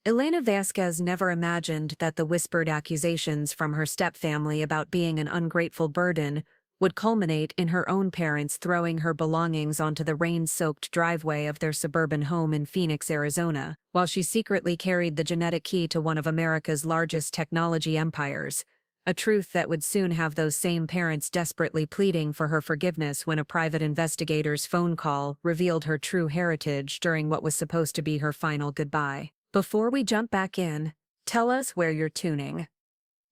Elena Vasquez never imagined that the whispered accusations from her stepfamily about being an ungrateful burden would culminate in her own parents throwing her belongings onto the rain-soaked driveway of their suburban home in Phoenix, Arizona, while she secretly carried the genetic key to one of America's largest technology empires. A truth that would soon have those same parents desperately pleading for her forgiveness when a private investigator's phone call revealed her true heritage during what was supposed to be her final goodbye. Before we jump back in, tell us where you're tuning.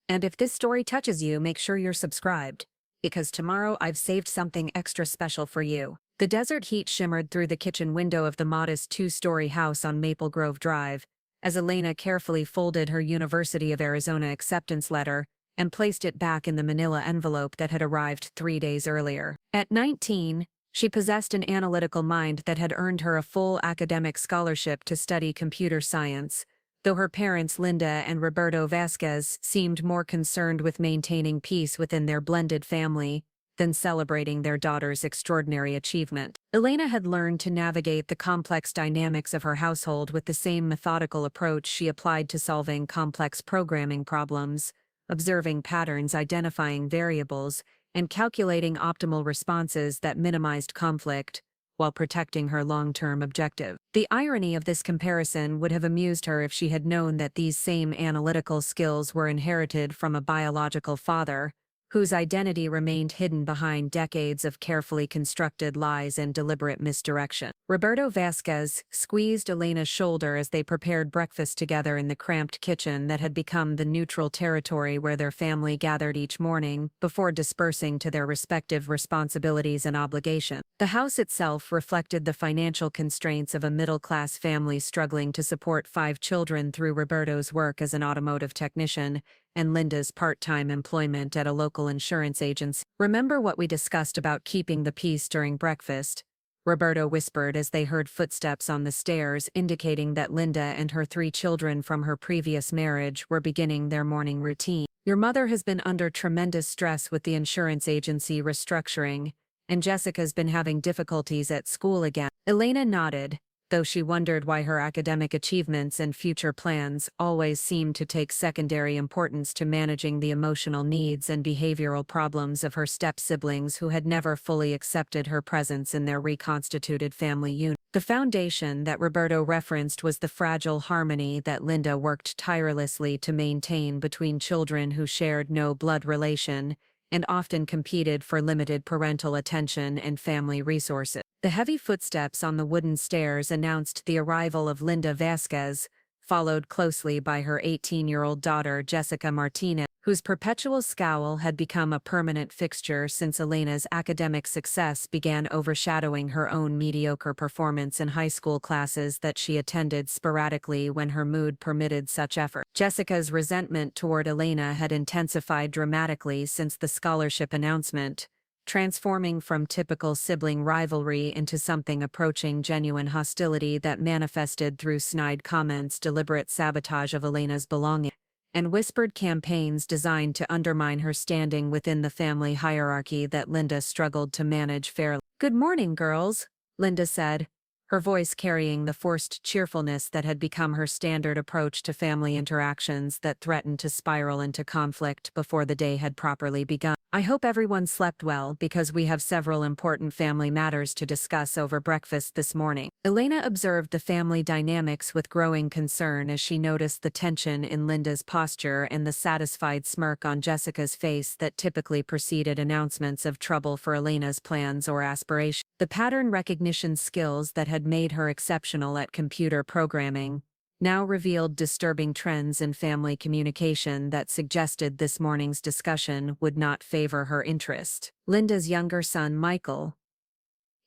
And if this story touches you, make sure you're subscribed, because tomorrow I've saved something extra special for you. The desert heat shimmered through the kitchen window of the modest two-story house on Maple Grove Drive, as Elena carefully folded her University of Arizona acceptance letter and placed it back in the manila envelope that had arrived 3 days earlier. At 19, she possessed an analytical mind that had earned her a full academic scholarship to study computer science, though her parents Linda and Roberto Vasquez seemed more concerned with maintaining peace within their blended family than celebrating their daughter's extraordinary achievement. Elena had learned to navigate the complex dynamics of her household with the same methodical approach she applied to solving complex programming problems, observing patterns, identifying variables, and calculating optimal responses that minimized conflict while protecting her long-term objective. The irony of this comparison would have amused her if she had known that these same analytical skills were inherited from a biological father, whose identity remained hidden behind decades of carefully constructed lies and deliberate misdirection. Roberto Vasquez squeezed Elena's shoulder as they prepared breakfast together in the cramped kitchen that had become the neutral territory where their family gathered each morning before dispersing to their respective responsibilities and obligations. The house itself reflected the financial constraints of a middle-class family struggling to support 5 children through Roberto's work as an automotive technician and Linda's part-time employment at a local insurance agency. "Remember what we discussed about keeping the peace during breakfast?" Roberto whispered as they heard footsteps on the stairs, indicating that Linda and her 3 children from her previous marriage were beginning their morning routine. "Your mother has been under tremendous stress with the insurance agency restructuring, and Jessica's been having difficulties at school again." Elena nodded, though she wondered why her academic achievements and future plans always seemed to take secondary importance to managing the emotional needs and behavioral problems of her step-siblings who had never fully accepted her presence in their reconstituted family unit. The foundation that Roberto referenced was the fragile harmony that Linda worked tirelessly to maintain between children who shared no blood relation and often competed for limited parental attention and family resources. The heavy footsteps on the wooden stairs announced the arrival of Linda Vasquez, followed closely by her 18-year-old daughter Jessica Martinez, whose perpetual scowl had become a permanent fixture since Elena's academic success began overshadowing her own mediocre performance in high school classes that she attended sporadically when her mood permitted such effort. Jessica's resentment toward Elena had intensified dramatically since the scholarship announcement, transforming from typical sibling rivalry into something approaching genuine hostility that manifested through snide comments, deliberate sabotage of Elena's belongings, and whispered campaigns designed to undermine her standing within the family hierarchy that Linda struggled to manage fairly. "Good morning, girls," Linda said, her voice carrying the forced cheerfulness that had become her standard approach to family interactions that threatened to spiral into conflict before the day had properly begun. "I hope everyone slept well because we have several important family matters to discuss over breakfast this morning." Elena observed the family dynamics with growing concern as she noticed the tension in Linda's posture and the satisfied smirk on Jessica's face that typically preceded announcements of trouble for Elena's plans or aspirations. The pattern recognition skills that had made her exceptional at computer programming now revealed disturbing trends in family communication that suggested this morning's discussion would not favor her interest. Linda's younger son, Michael,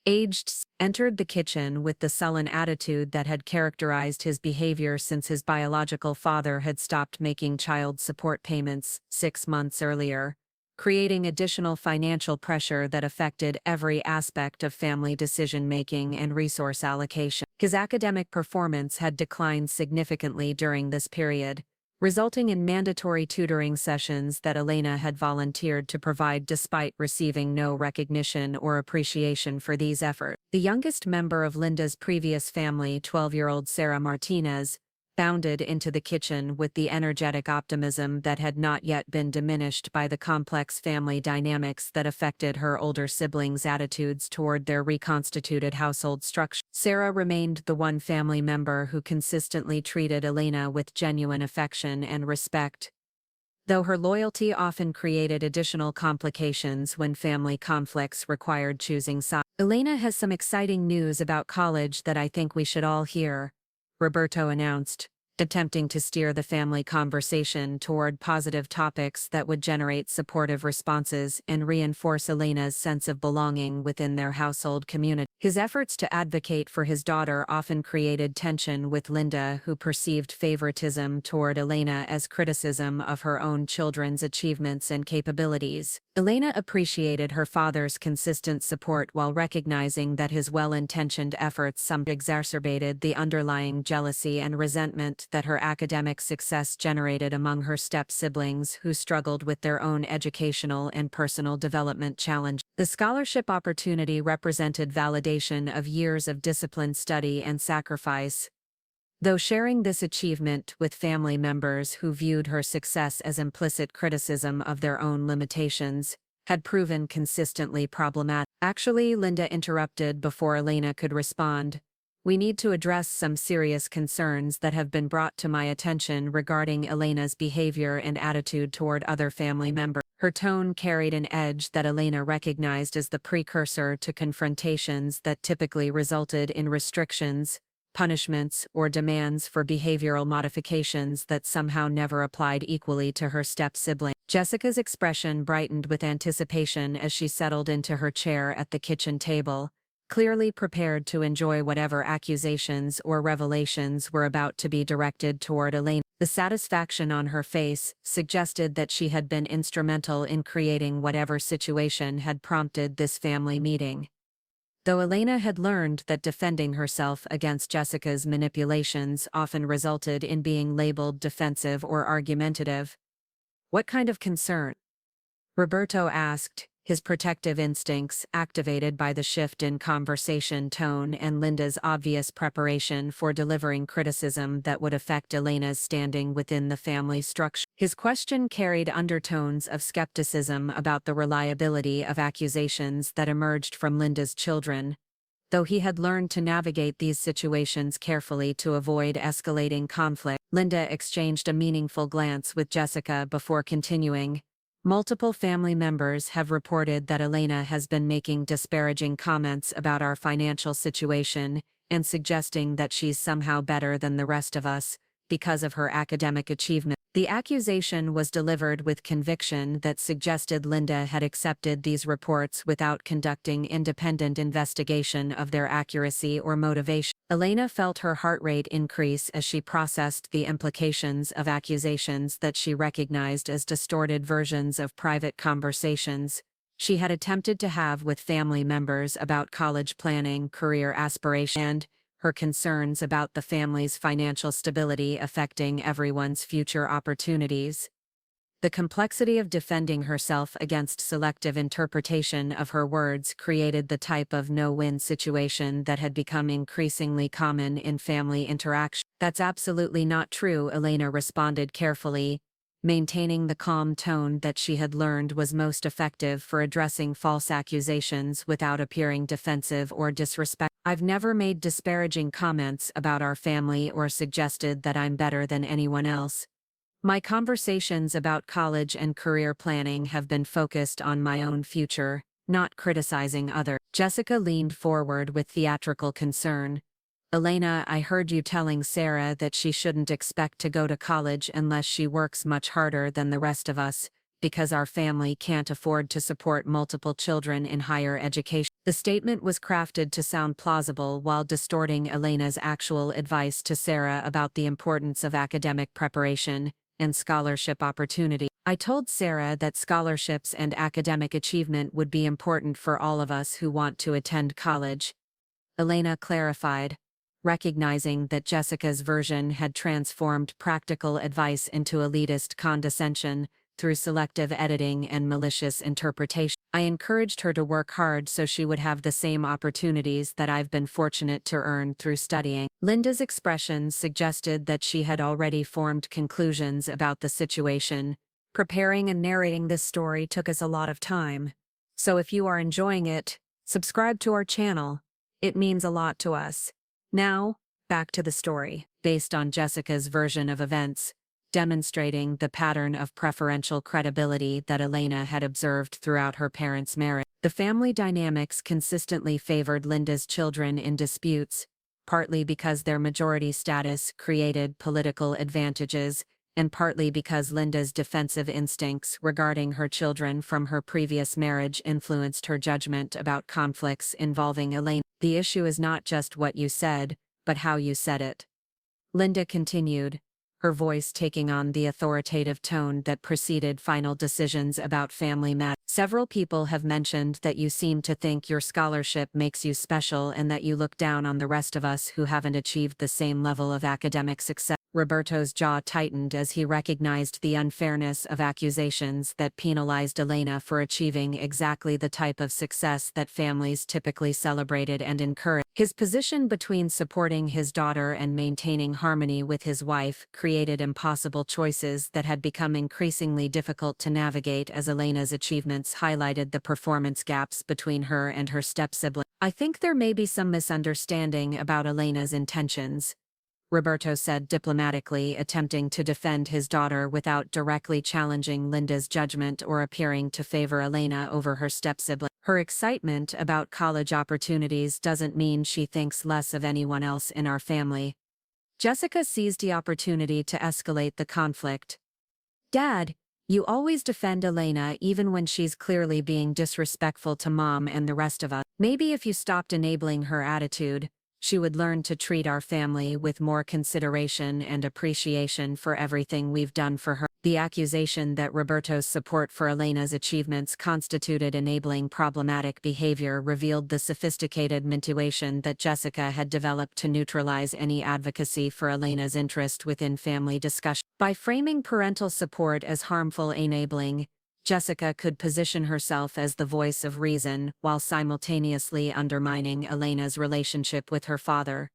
aged, entered the kitchen with the sullen attitude that had characterized his behavior since his biological father had stopped making child support payments 6 months earlier, creating additional financial pressure that affected every aspect of family decision-making and resource allocation. His academic performance had declined significantly during this period, resulting in mandatory tutoring sessions that Elena had volunteered to provide despite receiving no recognition or appreciation for these efforts. The youngest member of Linda's previous family, 12-year-old Sarah Martinez, bounded into the kitchen with the energetic optimism that had not yet been diminished by the complex family dynamics that affected her older siblings' attitudes toward their reconstituted household structure. Sarah remained the one family member who consistently treated Elena with genuine affection and respect, though her loyalty often created additional complications when family conflicts required choosing sides. "Elena has some exciting news about college that I think we should all hear," Roberto announced, attempting to steer the family conversation toward positive topics that would generate supportive responses and reinforce Elena's sense of belonging within their household community. His efforts to advocate for his daughter often created tension with Linda, who perceived favoritism toward Elena as criticism of her own children's achievements and capabilities. Elena appreciated her father's consistent support while recognizing that his well-intentioned efforts somewhat exacerbated the underlying jealousy and resentment that her academic success generated among her step-siblings who struggled with their own educational and personal development challenges. The scholarship opportunity represented validation of years of disciplined study and sacrifice, though sharing this achievement with family members who viewed her success as implicit criticism of their own limitations had proven consistently problematic. "Actually," Linda interrupted before Elena could respond, "we need to address some serious concerns that have been brought to my attention regarding Elena's behavior and attitude toward other family members." Her tone carried an edge that Elena recognized as the precursor to confrontations that typically resulted in restrictions, punishments, or demands for behavioral modifications that somehow never applied equally to her step-sibling. Jessica's expression brightened with anticipation as she settled into her chair at the kitchen table, clearly prepared to enjoy whatever accusations or revelations were about to be directed toward Elena. The satisfaction on her face suggested that she had been instrumental in creating whatever situation had prompted this family meeting. Though Elena had learned that defending herself against Jessica's manipulations often resulted in being labeled defensive or argumentative. "What kind of concern?" Roberto asked, his protective instincts activated by the shift in conversation tone and Linda's obvious preparation for delivering criticism that would affect Elena's standing within the family structure. His question carried undertones of skepticism about the reliability of accusations that emerged from Linda's children, though he had learned to navigate these situations carefully to avoid escalating conflict. Linda exchanged a meaningful glance with Jessica before continuing. "Multiple family members have reported that Elena has been making disparaging comments about our financial situation and suggesting that she's somehow better than the rest of us because of her academic achievement." The accusation was delivered with conviction that suggested Linda had accepted these reports without conducting independent investigation of their accuracy or motivation. Elena felt her heart rate increase as she processed the implications of accusations that she recognized as distorted versions of private conversations she had attempted to have with family members about college planning, career aspiration, and her concerns about the family's financial stability affecting everyone's future opportunities. The complexity of defending herself against selective interpretation of her words created the type of no-win situation that had become increasingly common in family interaction. "That's absolutely not true," Elena responded carefully, maintaining the calm tone that she had learned was most effective for addressing false accusations without appearing defensive or disrespectful. "I've never made disparaging comments about our family or suggested that I'm better than anyone else. My conversations about college and career planning have been focused on my own future, not criticizing others." Jessica leaned forward with theatrical concern. "Elena, I heard you telling Sarah that she shouldn't expect to go to college unless she works much harder than the rest of us, because our family can't afford to support multiple children in higher education." The statement was crafted to sound plausible while distorting Elena's actual advice to Sarah about the importance of academic preparation and scholarship opportunity. "I told Sarah that scholarships and academic achievement would be important for all of us who want to attend college," Elena clarified, recognizing that Jessica's version had transformed practical advice into elitist condescension through selective editing and malicious interpretation. I encouraged her to work hard so she would have the same opportunities that I've been fortunate to earn through studying. Linda's expressions suggested that she had already formed conclusions about the situation. Preparing and narrating this story took us a lot of time. So if you are enjoying it, subscribe to our channel. It means a lot to us. Now, back to the story. Based on Jessica's version of events, demonstrating the pattern of preferential credibility that Elena had observed throughout her parents' marriage. The family dynamics consistently favored Linda's children in disputes, partly because their majority status created political advantages, and partly because Linda's defensive instincts regarding her children from her previous marriage influenced her judgment about conflicts involving Elena. The issue is not just what you said, but how you said it. Linda continued, her voice taking on the authoritative tone that preceded final decisions about family matters. Several people have mentioned that you seem to think your scholarship makes you special and that you look down on the rest of us who haven't achieved the same level of academic success. Roberto's jaw tightened as he recognized the unfairness of accusations that penalized Elena for achieving exactly the type of success that families typically celebrated and encouraged. His position between supporting his daughter and maintaining harmony with his wife created impossible choices that had become increasingly difficult to navigate as Elena's achievements highlighted the performance gaps between her and her step-sibling. I think there may be some misunderstanding about Elena's intentions, Roberto said diplomatically, attempting to defend his daughter without directly challenging Linda's judgment or appearing to favor Elena over her step-sibling. Her excitement about college opportunities doesn't mean she thinks less of anyone else in our family. Jessica seized the opportunity to escalate the conflict. Dad, you always defend Elena even when she's clearly being disrespectful to Mom and the rest of us. Maybe if you stopped enabling her attitude, she would learn to treat our family with more consideration and appreciation for everything we've done for her. The accusation that Roberto's support for Elena's achievements constituted enabling problematic behavior revealed the sophisticated manipulation that Jessica had developed to neutralize any advocacy for Elena's interest within family discussion. By framing parental support as harmful enabling, Jessica could position herself as the voice of reason while simultaneously undermining Elena's relationship with her father.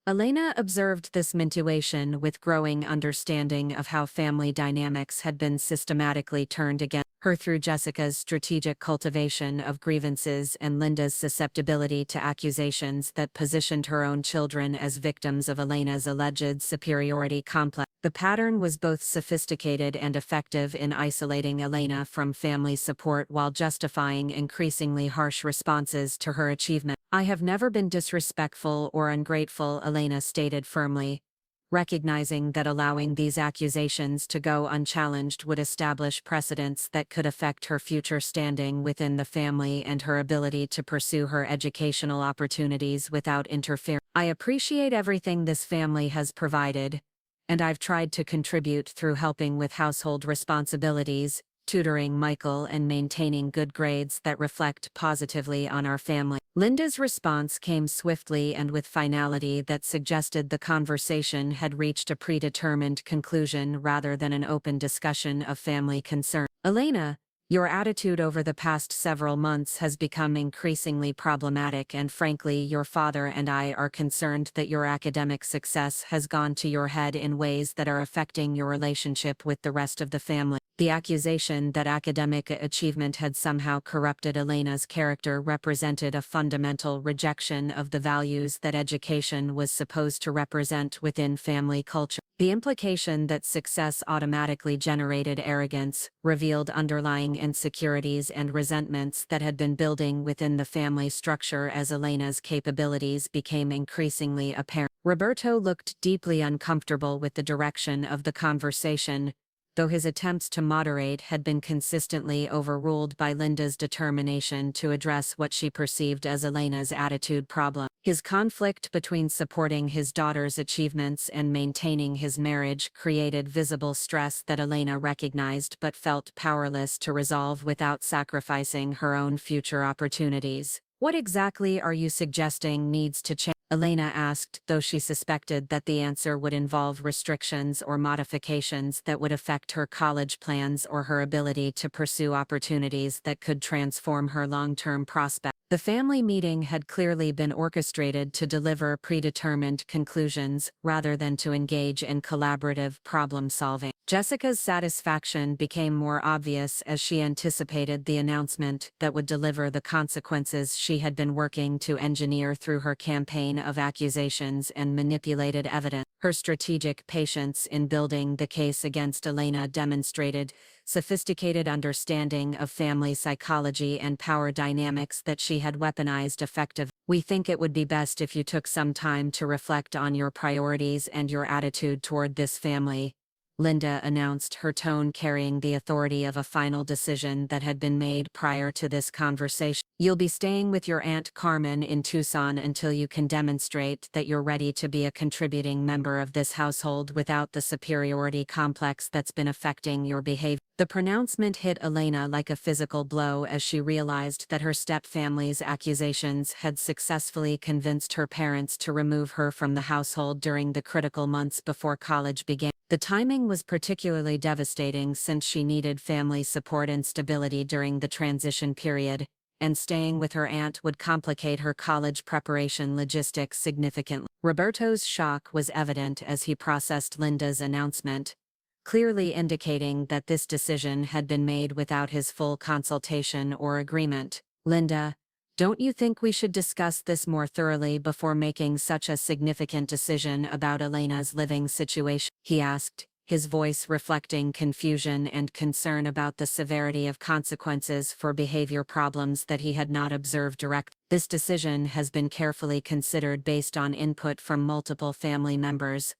Elena observed this manipulation with growing understanding of how family dynamics had been systematically turned against her through Jessica's strategic cultivation of grievances and Linda's susceptibility to accusations that positioned her own children as victims of Elena's alleged superiority complex. The pattern was both sophisticated and effective in isolating Elena from family support while justifying increasingly harsh responses to her achievement. I have never been disrespectful or ungrateful, Elena stated firmly, recognizing that allowing these accusations to go unchallenged would establish precedents that could affect her future standing within the family and her ability to pursue her educational opportunities without interference. I appreciate everything this family has provided, and I've tried to contribute through helping with household responsibilities, tutoring Michael, and maintaining good grades that reflect positively on our family. Linda's response came swiftly and with finality that suggested the conversation had reached a predetermined conclusion rather than an open discussion of family concern. Elena, your attitude over the past several months has become increasingly problematic, and frankly, your father and I are concerned that your academic success has gone to your head in ways that are affecting your relationship with the rest of the family. The accusation that academic achievement had somehow corrupted Elena's character represented a fundamental rejection of the values that education was supposed to represent within family culture. The implication that success automatically generated arrogance revealed underlying insecurities and resentments that had been building within the family structure as Elena's capabilities became increasingly apparent. Roberto looked deeply uncomfortable with the direction of the conversation, though his attempts to moderate had been consistently overruled by Linda's determination to address what she perceived as Elena's attitude problem. His conflict between supporting his daughter's achievements and maintaining his marriage created visible stress that Elena recognized but felt powerless to resolve without sacrificing her own future opportunities. What exactly are you suggesting needs to change? Elena asked, though she suspected that the answer would involve restrictions or modifications that would affect her college plans or her ability to pursue opportunities that could transform her long-term prospects. The family meeting had clearly been orchestrated to deliver predetermined conclusions rather than to engage in collaborative problem-solving. Jessica's satisfaction became more obvious as she anticipated the announcement that would deliver the consequences she had been working to engineer through her campaign of accusations and manipulated evidence. Her strategic patience in building the case against Elena demonstrated sophisticated understanding of family psychology and power dynamics that she had weaponized effectively. "We think it would be best if you took some time to reflect on your priorities and your attitude toward this family," Linda announced, her tone carrying the authority of a final decision that had been made prior to this conversation. "You'll be staying with your Aunt Carmen in Tucson until you can demonstrate that you're ready to be a contributing member of this household without the superiority complex that's been affecting your behavior." The pronouncement hit Elena like a physical blow as she realized that her stepfamily's accusations had successfully convinced her parents to remove her from the household during the critical months before college began. The timing was particularly devastating since she needed family support and stability during the transition period, and staying with her aunt would complicate her college preparation logistics significantly. Roberto's shock was evident as he processed Linda's announcement, clearly indicating that this decision had been made without his full consultation or agreement. "Linda, don't you think we should discuss this more thoroughly before making such a significant decision about Elena's living situation?" he asked, his voice reflecting confusion and concern about the severity of consequences for behavior problems that he had not observed directly. "This decision has been carefully considered based on input from multiple family members,"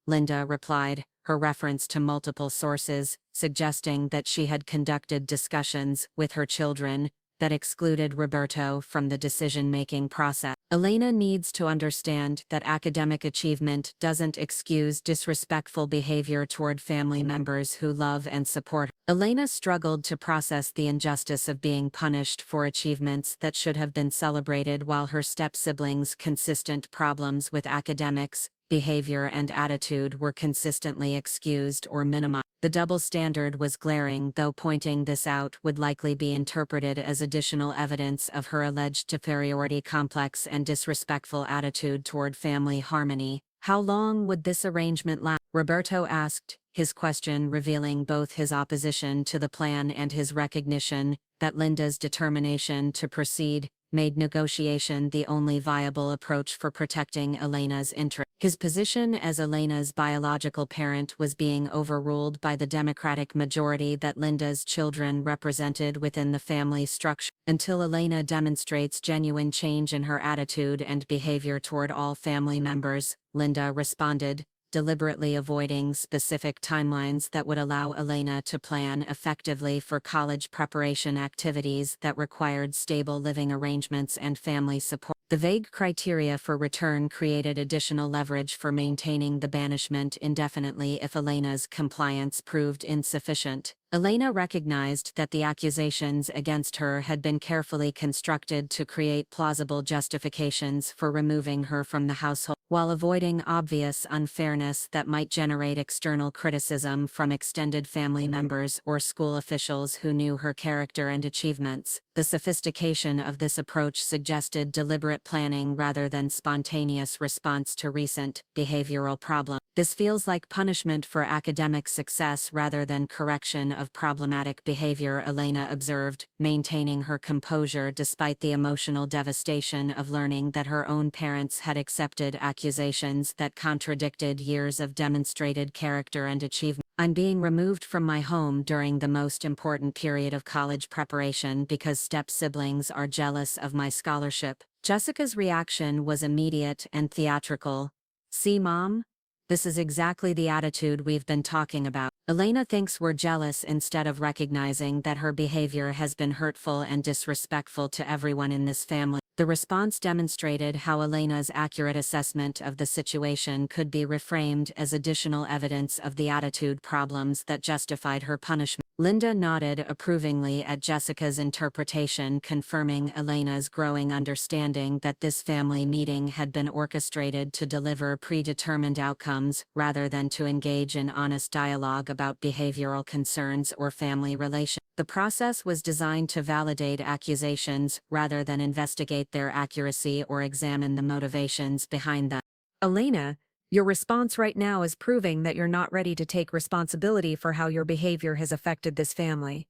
Linda replied, her reference to multiple sources suggesting that she had conducted discussions with her children that excluded Roberto from the decision-making process. "Elena needs to understand that academic achievement doesn't excuse disrespectful behavior toward family members who love and support her." Elena struggled to process the injustice of being punished for achievements that should have been celebrated while her step-siblings' consistent problems with academics, behavior and attitude were consistently excused or minimized. The double standard was glaring, though pointing this out would likely be interpreted as additional evidence of her alleged superiority complex and disrespectful attitude toward family harmony. "How long would this arrangement last?" Roberto asked, his question revealing both his opposition to the plan and his recognition that Linda's determination to proceed made negotiation the only viable approach for protecting Elena's interests. His position as Elena's biological parent was being overruled by the Democratic majority that Linda's children represented within the family structure. "Until Elena demonstrates genuine change in her attitude and behavior toward all family members," Linda responded, deliberately avoiding specific timelines that would allow Elena to plan effectively for college preparation activities that required stable living arrangements and family support. The vague criteria for return created additional leverage for maintaining the banishment indefinitely if Elena's compliance proved insufficient. Elena recognized that the accusations against her had been carefully constructed to create plausible justifications for removing her from the household, while avoiding obvious unfairness that might generate external criticism from extended family members or school officials who knew her character and achievements. The sophistication of this approach suggested deliberate planning rather than spontaneous response to recent behavioral problems. "This feels like punishment for academic success rather than correction of problematic behavior," Elena observed, maintaining her composure despite the emotional devastation of learning that her own parents had accepted accusations that contradicted years of demonstrated character and achievement. "I'm being removed from my home during the most important period of college preparation because step-siblings are jealous of my scholarship." Jessica's reaction was immediate and theatrical. "See, Mom? This is exactly the attitude we've been talking about." Elena thinks we're jealous instead of recognizing that her behavior has been hurtful and disrespectful to everyone in this family. The response demonstrated how Elena's accurate assessment of the situation could be reframed as additional evidence of the attitude problems that justified her punishment. Linda nodded approvingly at Jessica's interpretation, confirming Elena's growing understanding that this family meeting had been orchestrated to deliver predetermined outcomes rather than to engage in honest dialogue about behavioral concerns or family relations. The process was designed to validate accusations rather than investigate their accuracy or examine the motivations behind them. Elena, your response right now is proving that you're not ready to take responsibility for how your behavior has affected this family.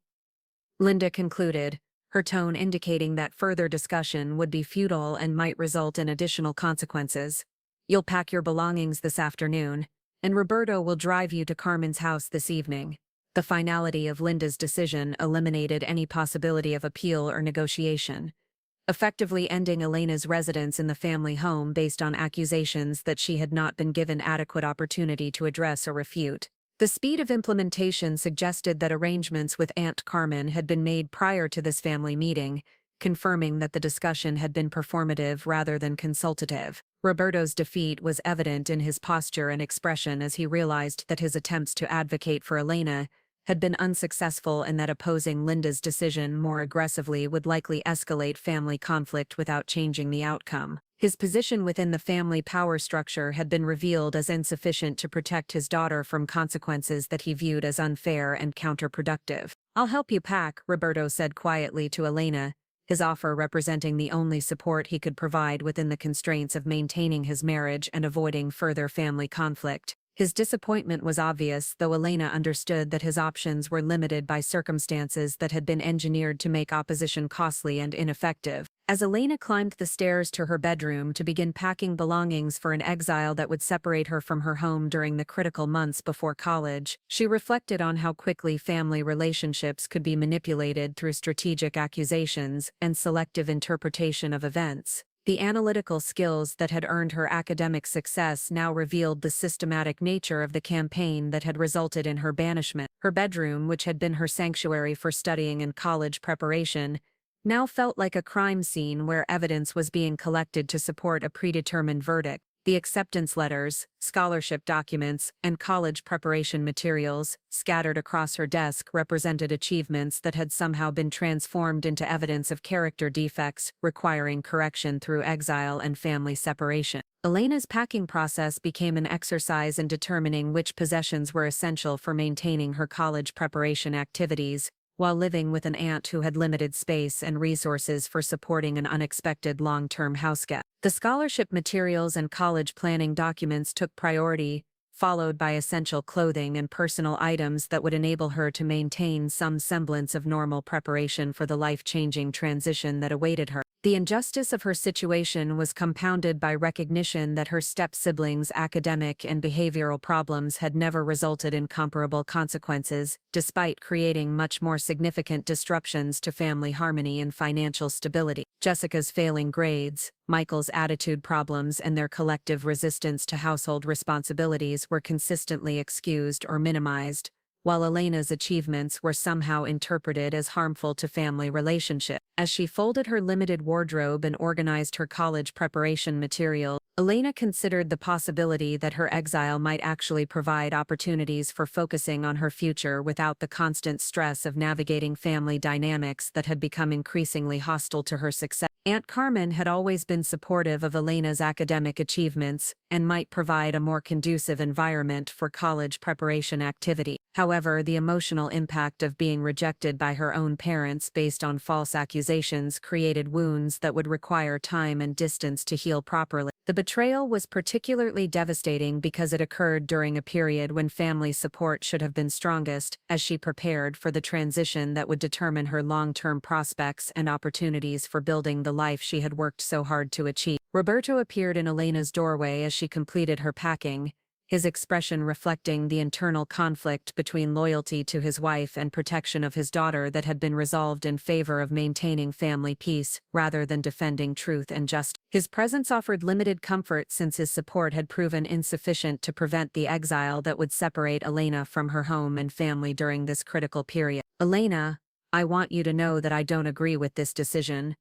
Linda concluded, her tone indicating that further discussion would be futile and might result in additional consequences. You'll pack your belongings this afternoon, and Roberto will drive you to Carmen's house this evening. The finality of Linda's decision eliminated any possibility of appeal or negotiation, effectively ending Elena's residence in the family home based on accusations that she had not been given adequate opportunity to address or refute. The speed of implementation suggested that arrangements with Aunt Carmen had been made prior to this family meeting, confirming that the discussion had been performative rather than consultative. Roberto's defeat was evident in his posture and expression as he realized that his attempts to advocate for Elena had been unsuccessful and that opposing Linda's decision more aggressively would likely escalate family conflict without changing the outcome. His position within the family power structure had been revealed as insufficient to protect his daughter from consequences that he viewed as unfair and counterproductive. "I'll help you pack," Roberto said quietly to Elena, his offer representing the only support he could provide within the constraints of maintaining his marriage and avoiding further family conflict. His disappointment was obvious, though Elena understood that his options were limited by circumstances that had been engineered to make opposition costly and ineffective. As Elena climbed the stairs to her bedroom to begin packing belongings for an exile that would separate her from her home during the critical months before college, she reflected on how quickly family relationships could be manipulated through strategic accusations and selective interpretation of events. The analytical skills that had earned her academic success now revealed the systematic nature of the campaign that had resulted in her banishment. Her bedroom, which had been her sanctuary for studying and college preparation, now felt like a crime scene where evidence was being collected to support a predetermined verdict. The acceptance letters, scholarship documents, and college preparation materials scattered across her desk represented achievements that had somehow been transformed into evidence of character defects requiring correction through exile and family separation. Elena's packing process became an exercise in determining which possessions were essential for maintaining her college preparation activities, while living with an aunt who had limited space and resources for supporting an unexpected long-term houseguest. The scholarship materials and college planning documents took priority, followed by essential clothing and personal items that would enable her to maintain some semblance of normal preparation for the life-changing transition that awaited her. The injustice of her situation was compounded by recognition that her step-siblings' academic and behavioral problems had never resulted in comparable consequences, despite creating much more significant disruptions to family harmony and financial stability. Jessica's failing grades, Michael's attitude problems, and their collective resistance to household responsibilities were consistently excused or minimized, while Elena's achievements were somehow interpreted as harmful to family relationships. As she folded her limited wardrobe and organized her college preparation material, Elena considered the possibility that her exile might actually provide opportunities for focusing on her future without the constant stress of navigating family dynamics that had become increasingly hostile to her success. Aunt Carmen had always been supportive of Elena's academic achievements and might provide a more conducive environment for college preparation activity. However, the emotional impact of being rejected by her own parents based on false accusations created wounds that would require time and distance to heal properly. The betrayal was particularly devastating because it occurred during a period when family support should have been strongest, as she prepared for the transition that would determine her long-term prospects and opportunities for building the life she had worked so hard to achieve. Roberto appeared in Elena's doorway as she completed her packing, his expression reflecting the internal conflict between loyalty to his wife and protection of his daughter that had been resolved in favor of maintaining family peace rather than defending truth and justice. His presence offered limited comfort since his support had proven insufficient to prevent the exile that would separate Elena from her home and family during this critical period. "Elena, I want you to know that I don't agree with this decision,"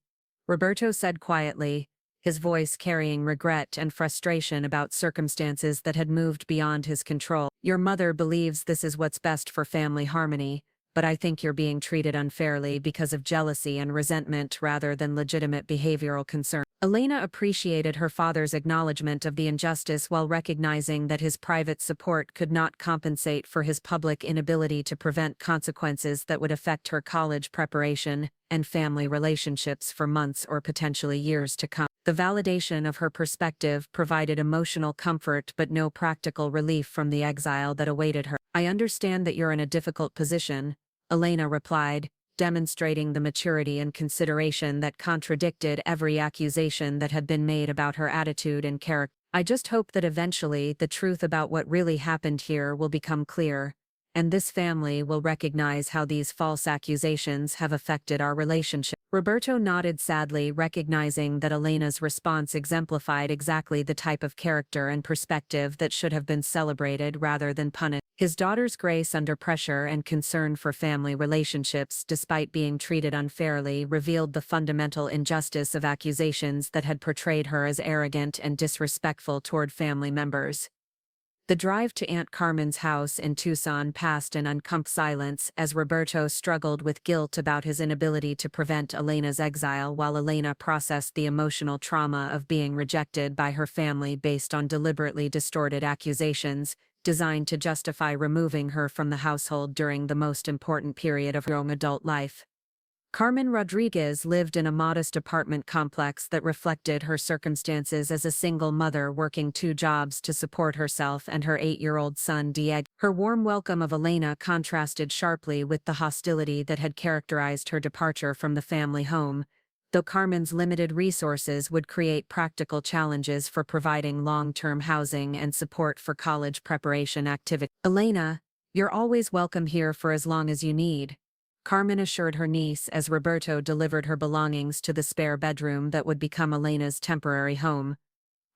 Roberto said quietly, his voice carrying regret and frustration about circumstances that had moved beyond his control. "Your mother believes this is what's best for family harmony, but I think you're being treated unfairly because of jealousy and resentment rather than legitimate behavioral concern. Elena appreciated her father's acknowledgement of the injustice while recognizing that his private support could not compensate for his public inability to prevent consequences that would affect her college preparation and family relationships for months or potentially years to come. The validation of her perspective provided emotional comfort but no practical relief from the exile that awaited her. "I understand that you're in a difficult position," Elena replied, demonstrating the maturity and consideration that contradicted every accusation that had been made about her attitude and character. "I just hope that eventually the truth about what really happened here will become clear, and this family will recognize how these false accusations have affected our relationship." Roberto nodded sadly, recognizing that Elena's response exemplified exactly the type of character and perspective that should have been celebrated rather than punished. His daughter's grace under pressure and concern for family relationships despite being treated unfairly revealed the fundamental injustice of accusations that had portrayed her as arrogant and disrespectful toward family members. The drive to Aunt Carmen's house in Tucson passed in uncomfortable silence as Roberto struggled with guilt about his inability to prevent Elena's exile while Elena processed the emotional trauma of being rejected by her family based on deliberately distorted accusations designed to justify removing her from the household during the most important period of her young adult life. Carmen Rodriguez lived in a modest apartment complex that reflected her circumstances as a single mother working 2 jobs to support herself and her 8-year-old son Diego. Her warm welcome of Elena contrasted sharply with the hostility that had characterized her departure from the family home, though Carmen's limited resources would create practical challenges for providing long-term housing and support for college preparation activities. "Elena, you're always welcome here for as long as you need," Carmen assured her niece as Roberto delivered her belongings to the spare bedroom that would become Elena's temporary home.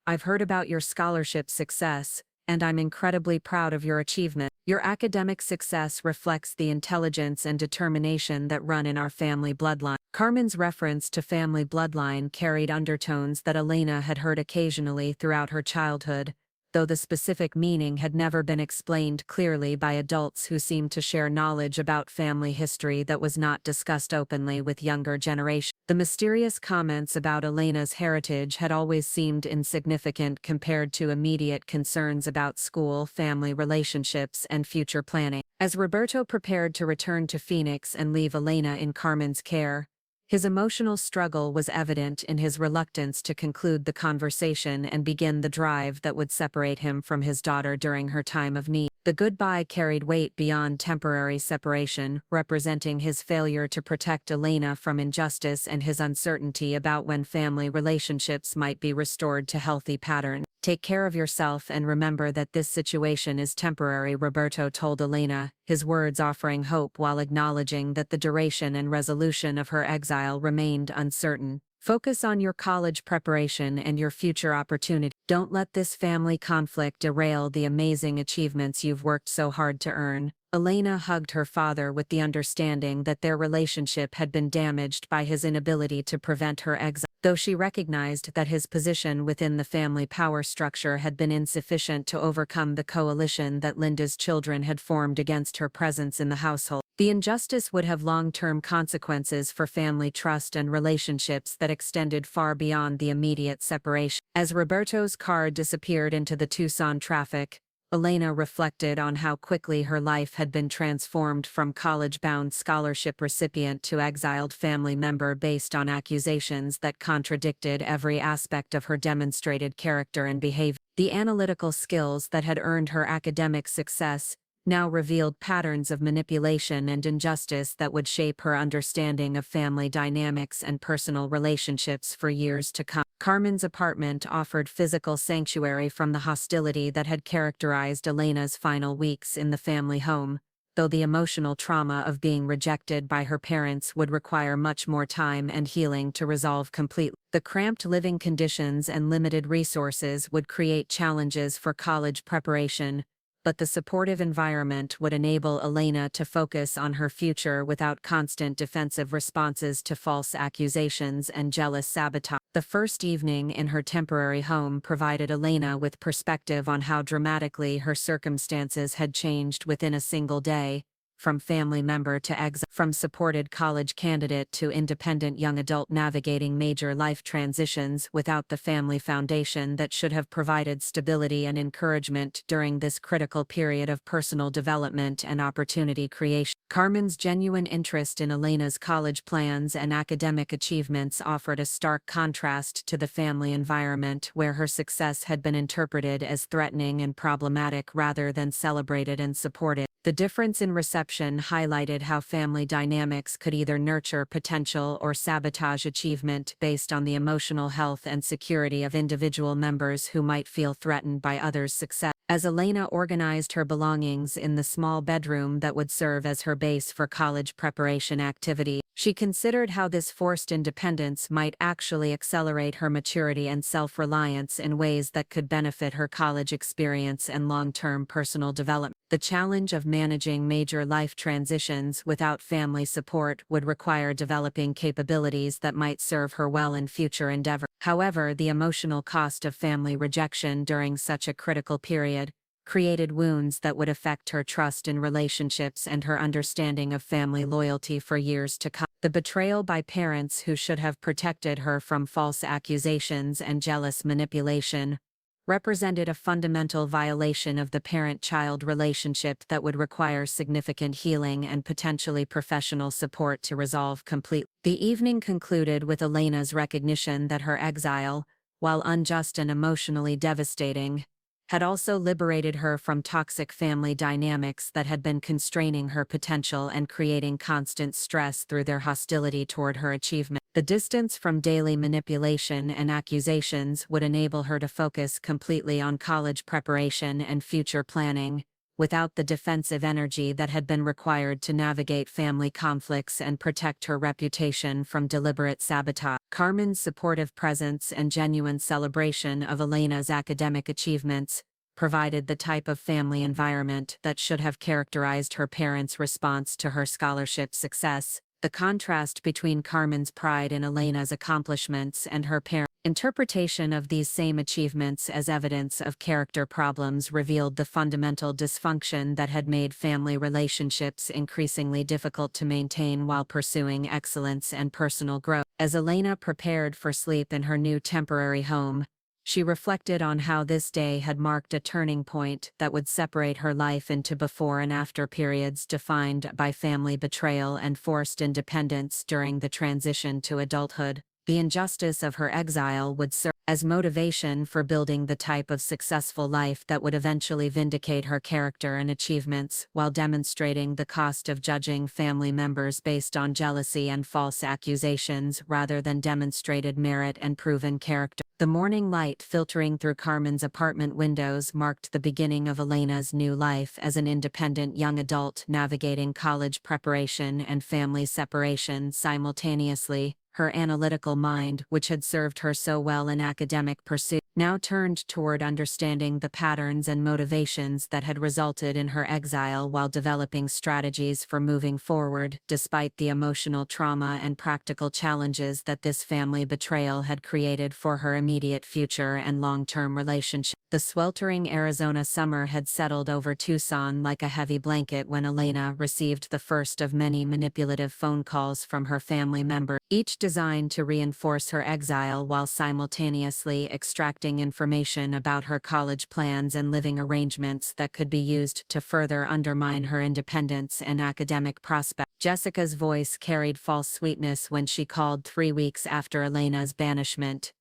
"I've heard about your scholarship success, and I'm incredibly proud of your achievement. Your academic success reflects the intelligence and determination that run in our family bloodline." Carmen's reference to family bloodline carried undertones that Elena had heard occasionally throughout her childhood, though the specific meaning had never been explained clearly by adults who seemed to share knowledge about family history that was not discussed openly with younger generations. The mysterious comments about Elena's heritage had always seemed insignificant compared to immediate concerns about school, family relationships, and future planning. As Roberto prepared to return to Phoenix and leave Elena in Carmen's care, his emotional struggle was evident in his reluctance to conclude the conversation and begin the drive that would separate him from his daughter during her time of need. The goodbye carried weight beyond temporary separation, representing his failure to protect Elena from injustice and his uncertainty about when family relationships might be restored to healthy patterns. "Take care of yourself and remember that this situation is temporary," Roberto told Elena, his words offering hope while acknowledging that the duration and resolution of her exile remained uncertain. "Focus on your college preparation and your future opportunity. Don't let this family conflict derail the amazing achievements you've worked so hard to earn." Elena hugged her father with the understanding that their relationship had been damaged by his inability to prevent her exile. Though she recognized that his position within the family power structure had been insufficient to overcome the coalition that Linda's children had formed against her presence in the household, the injustice would have long-term consequences for family trust and relationships that extended far beyond the immediate separation. As Roberto's car disappeared into the Tucson traffic, Elena reflected on how quickly her life had been transformed from college-bound scholarship recipient to exiled family member based on accusations that contradicted every aspect of her demonstrated character and behavior. The analytical skills that had earned her academic success now revealed patterns of manipulation and injustice that would shape her understanding of family dynamics and personal relationships for years to come. Carmen's apartment offered physical sanctuary from the hostility that had characterized Elena's final weeks in the family home, though the emotional trauma of being rejected by her parents would require much more time and healing to resolve completely. The cramped living conditions and limited resources would create challenges for college preparation, but the supportive environment would enable Elena to focus on her future without constant defensive responses to false accusations and jealous sabotage. The first evening in her temporary home provided Elena with perspective on how dramatically her circumstances had changed within a single day, from family member to exile, from supported college candidate to independent young adult navigating major life transitions without the family foundation that should have provided stability and encouragement during this critical period of personal development and opportunity creation. Carmen's genuine interest in Elena's college plans and academic achievements offered a stark contrast to the family environment where her success had been interpreted as threatening and problematic rather than celebrated and supported. The difference in reception highlighted how family dynamics could either nurture potential or sabotage achievement based on the emotional health and security of individual members who might feel threatened by others' success. As Elena organized her belongings in the small bedroom that would serve as her base for college preparation activity, she considered how this forced independence might actually accelerate her maturity and self-reliance in ways that could benefit her college experience and long-term personal development. The challenge of managing major life transitions without family support would require developing capabilities that might serve her well in future endeavors. However, the emotional cost of family rejection during such a critical period created wounds that would affect her trust in relationships and her understanding of family loyalty for years to come. The betrayal by parents who should have protected her from false accusations and jealous manipulation represented a fundamental violation of the parent-child relationship that would require significant healing and potentially professional support to resolve completely. The evening concluded with Elena's recognition that her exile, while unjust and emotionally devastating, had also liberated her from toxic family dynamics that had been constraining her potential and creating constant stress through their hostility toward her achievement. The distance from daily manipulation and accusations would enable her to focus completely on college preparation and future planning, without the defensive energy that had been required to navigate family conflicts and protect her reputation from deliberate sabotage. Carmen's supportive presence and genuine celebration of Elena's academic achievements provided the type of family environment that should have characterized her parents' response to her scholarship success. The contrast between Carmen's pride in Elena's accomplishments and her parents' interpretation of these same achievements as evidence of character problems revealed the fundamental dysfunction that had made family relationships increasingly difficult to maintain while pursuing excellence and personal growth. As Elena prepared for sleep in her new temporary home, she reflected on how this day had marked a turning point that would separate her life into before and after periods defined by family betrayal and forced independence during the transition to adulthood. The injustice of her exile would serve as motivation for building the type of successful life that would eventually vindicate her character and achievements, while demonstrating the cost of judging family members based on jealousy and false accusations rather than demonstrated merit and proven character. The morning light filtering through Carmen's apartment windows marked the beginning of Elena's new life as an independent young adult navigating college preparation and family separation simultaneously. Her analytical mind, which had served her so well in academic pursuit, now turned toward understanding the patterns and motivations that had resulted in her exile while developing strategies for moving forward, despite the emotional trauma and practical challenges that this family betrayal had created for her immediate future and long-term relationship. The sweltering Arizona summer had settled over Tucson like a heavy blanket when Elena received the first of many manipulative phone calls from her family members, each designed to reinforce her exile while simultaneously extracting information about her college plans and living arrangements that could be used to further undermine her independence and academic prospects. Jessica's voice carried false sweetness when she called 3 weeks after Elena's banishment,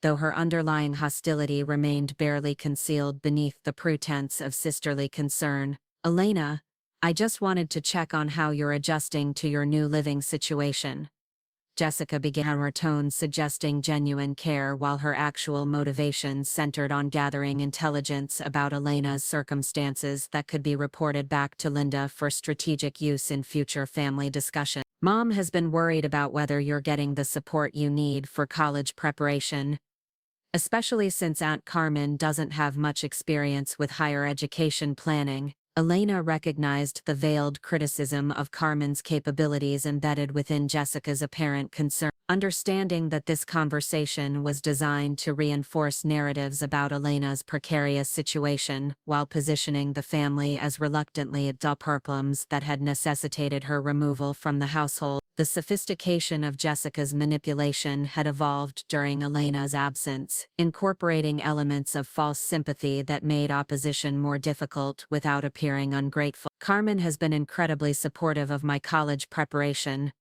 though her underlying hostility remained barely concealed beneath the pretense of sisterly concern. "Elena, I just wanted to check on how you're adjusting to your new living situation." Jessica began, her tone suggesting genuine care while her actual motivations centered on gathering intelligence about Elena's circumstances that could be reported back to Linda for strategic use in future family discussion. "Mom has been worried about whether you're getting the support you need for college preparation, especially since Aunt Carmen doesn't have much experience with higher education planning." Elena recognized the veiled criticism of Carmen's capabilities embedded within Jessica's apparent concern. Understanding that this conversation was designed to reinforce narratives about Elena's precarious situation while positioning the family as reluctantly the problems that had necessitated her removal from the household. The sophistication of Jessica's manipulation had evolved during Elena's absence, incorporating elements of false sympathy that made opposition more difficult without appearing ungrateful. Carmen has been incredibly supportive of my college preparation,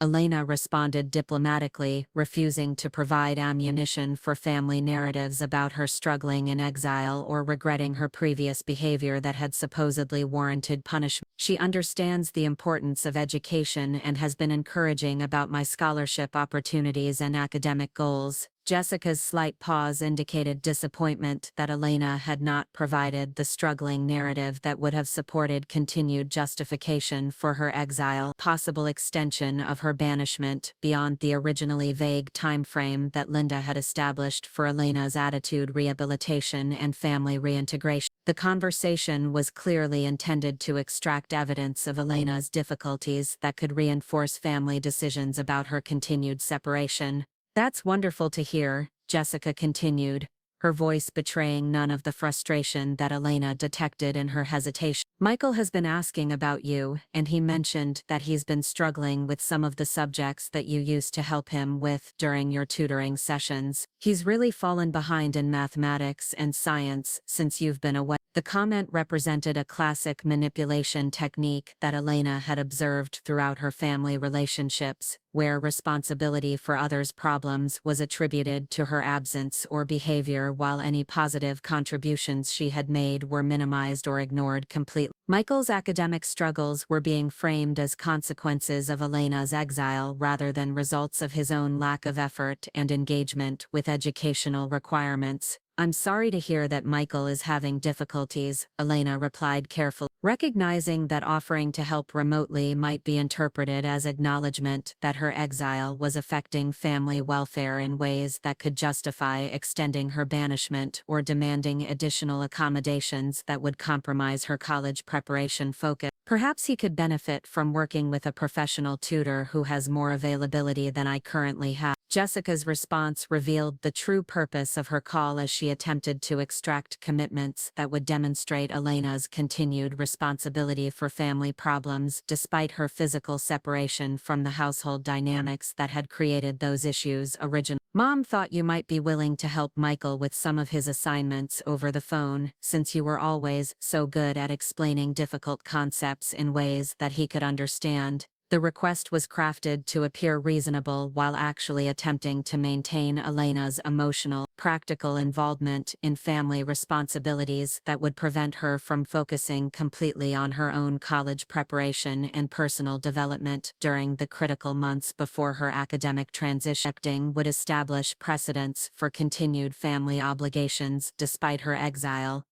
Elena responded diplomatically, refusing to provide ammunition for family narratives about her struggling in exile or regretting her previous behavior that had supposedly warranted punishment. She understands the importance of education and has been encouraging about my scholarship opportunities and academic goals. Jessica's slight pause indicated disappointment that Elena had not provided the struggling narrative that would have supported continued justification for her exile, possible extension of her banishment beyond the originally vague timeframe that Linda had established for Elena's attitude rehabilitation and family reintegration. The conversation was clearly intended to extract evidence of Elena's difficulties that could reinforce family decisions about her continued separation. That's wonderful to hear, Jessica continued, her voice betraying none of the frustration that Elena detected in her hesitation. Michael has been asking about you, and he mentioned that he's been struggling with some of the subjects that you used to help him with during your tutoring sessions. He's really fallen behind in mathematics and science since you've been away. The comment represented a classic manipulation technique that Elena had observed throughout her family relationships, where responsibility for others' problems was attributed to her absence or behavior while any positive contributions she had made were minimized or ignored completely. Michael's academic struggles were being framed as consequences of Elena's exile rather than results of his own lack of effort and engagement with educational requirements. I'm sorry to hear that Michael is having difficulties, Elena replied carefully, recognizing that offering to help remotely might be interpreted as acknowledgement that her exile was affecting family welfare in ways that could justify extending her banishment or demanding additional accommodations that would compromise her college preparation focus. Perhaps he could benefit from working with a professional tutor who has more availability than I currently have. Jessica's response revealed the true purpose of her call as she attempted to extract commitments that would demonstrate Elena's continued responsibility for family problems despite her physical separation from the household dynamics that had created those issues originally. Mom thought you might be willing to help Michael with some of his assignments over the phone, since you were always so good at explaining difficult concepts in ways that he could understand. The request was crafted to appear reasonable while actually attempting to maintain Elena's emotional, practical involvement in family responsibilities that would prevent her from focusing completely on her own college preparation and personal development during the critical months before her academic transition. Would establish precedents for continued family obligations despite her exile,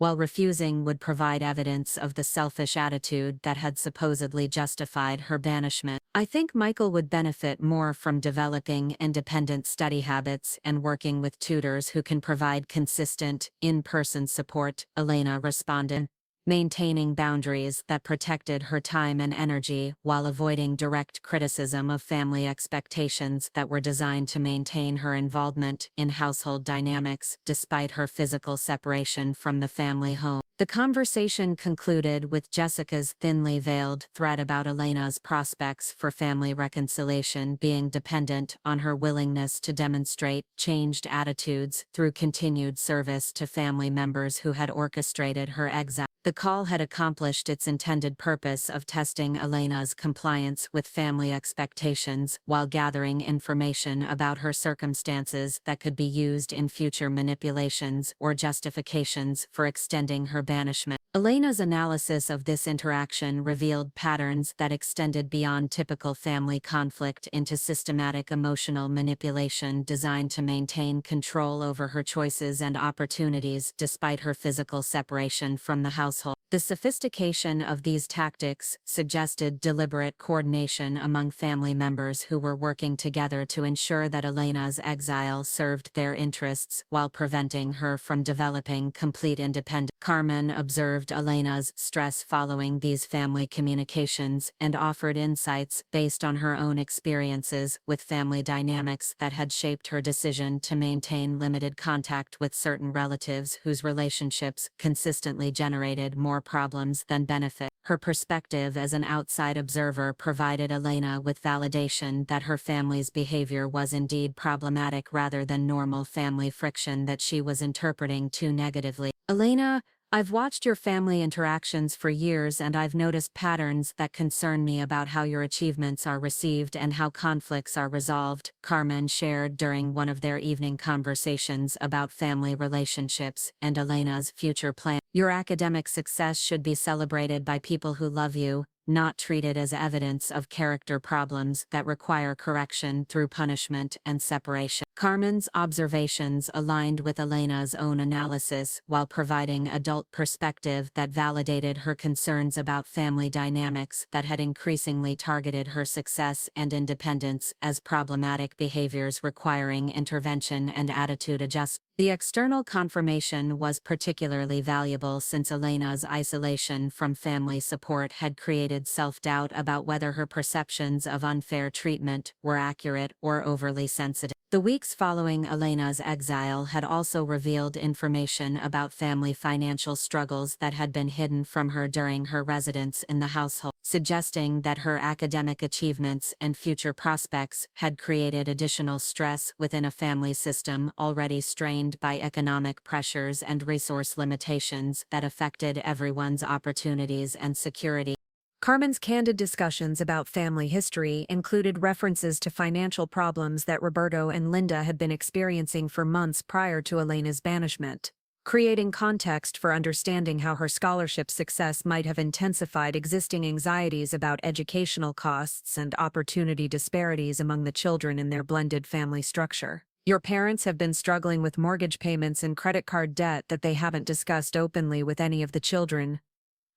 while refusing would provide evidence of the selfish attitude that had supposedly justified her banishment. I think Michael would benefit more from developing independent study habits and working with tutors who can provide consistent, in-person support, Elena responded, maintaining boundaries that protected her time and energy while avoiding direct criticism of family expectations that were designed to maintain her involvement in household dynamics despite her physical separation from the family home. The conversation concluded with Jessica's thinly veiled threat about Elena's prospects for family reconciliation being dependent on her willingness to demonstrate changed attitudes through continued service to family members who had orchestrated her exile. The call had accomplished its intended purpose of testing Elena's compliance with family expectations while gathering information about her circumstances that could be used in future manipulations or justifications for extending her banishment. Elena's analysis of this interaction revealed patterns that extended beyond typical family conflict into systematic emotional manipulation designed to maintain control over her choices and opportunities despite her physical separation from the household. The sophistication of these tactics suggested deliberate coordination among family members who were working together to ensure that Elena's exile served their interests while preventing her from developing complete independence. Carmen observed Elena's stress following these family communications and offered insights based on her own experiences with family dynamics that had shaped her decision to maintain limited contact with certain relatives whose relationships consistently generated more problems than benefit. Her perspective as an outside observer provided Elena with validation that her family's behavior was indeed problematic rather than normal family friction that she was interpreting too negatively. Elena, I've watched your family interactions for years and I've noticed patterns that concern me about how your achievements are received and how conflicts are resolved, Carmen shared during one of their evening conversations about family relationships and Elena's future plans. Your academic success should be celebrated by people who love you, not treated as evidence of character problems that require correction through punishment and separation. Carmen's observations aligned with Elena's own analysis while providing adult perspective that validated her concerns about family dynamics that had increasingly targeted her success and independence as problematic behaviors requiring intervention and attitude adjustment. The external confirmation was particularly valuable since Elena's isolation from family support had created self-doubt about whether her perceptions of unfair treatment were accurate or overly sensitive. The weeks following Elena's exile had also revealed information about family financial struggles that had been hidden from her during her residence in the household, suggesting that her academic achievements and future prospects had created additional stress within a family system already strained by economic pressures and resource limitations that affected everyone's opportunities and security. Carmen's candid discussions about family history included references to financial problems that Roberto and Linda had been experiencing for months prior to Elena's banishment, creating context for understanding how her scholarship success might have intensified existing anxieties about educational costs and opportunity disparities among the children in their blended family structure. Your parents have been struggling with mortgage payments and credit card debt that they haven't discussed openly with any of the children,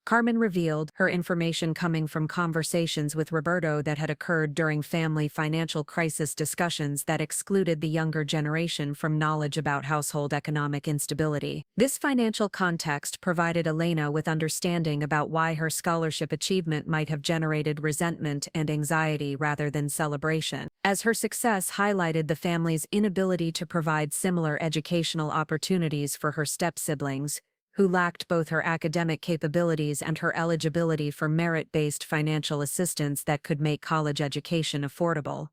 Carmen revealed, her information coming from conversations with Roberto that had occurred during family financial crisis discussions that excluded the younger generation from knowledge about household economic instability. This financial context provided Elena with understanding about why her scholarship achievement might have generated resentment and anxiety rather than celebration, as her success highlighted the family's inability to provide similar educational opportunities for her step-siblings, who lacked both her academic capabilities and her eligibility for merit-based financial assistance that could make college education affordable.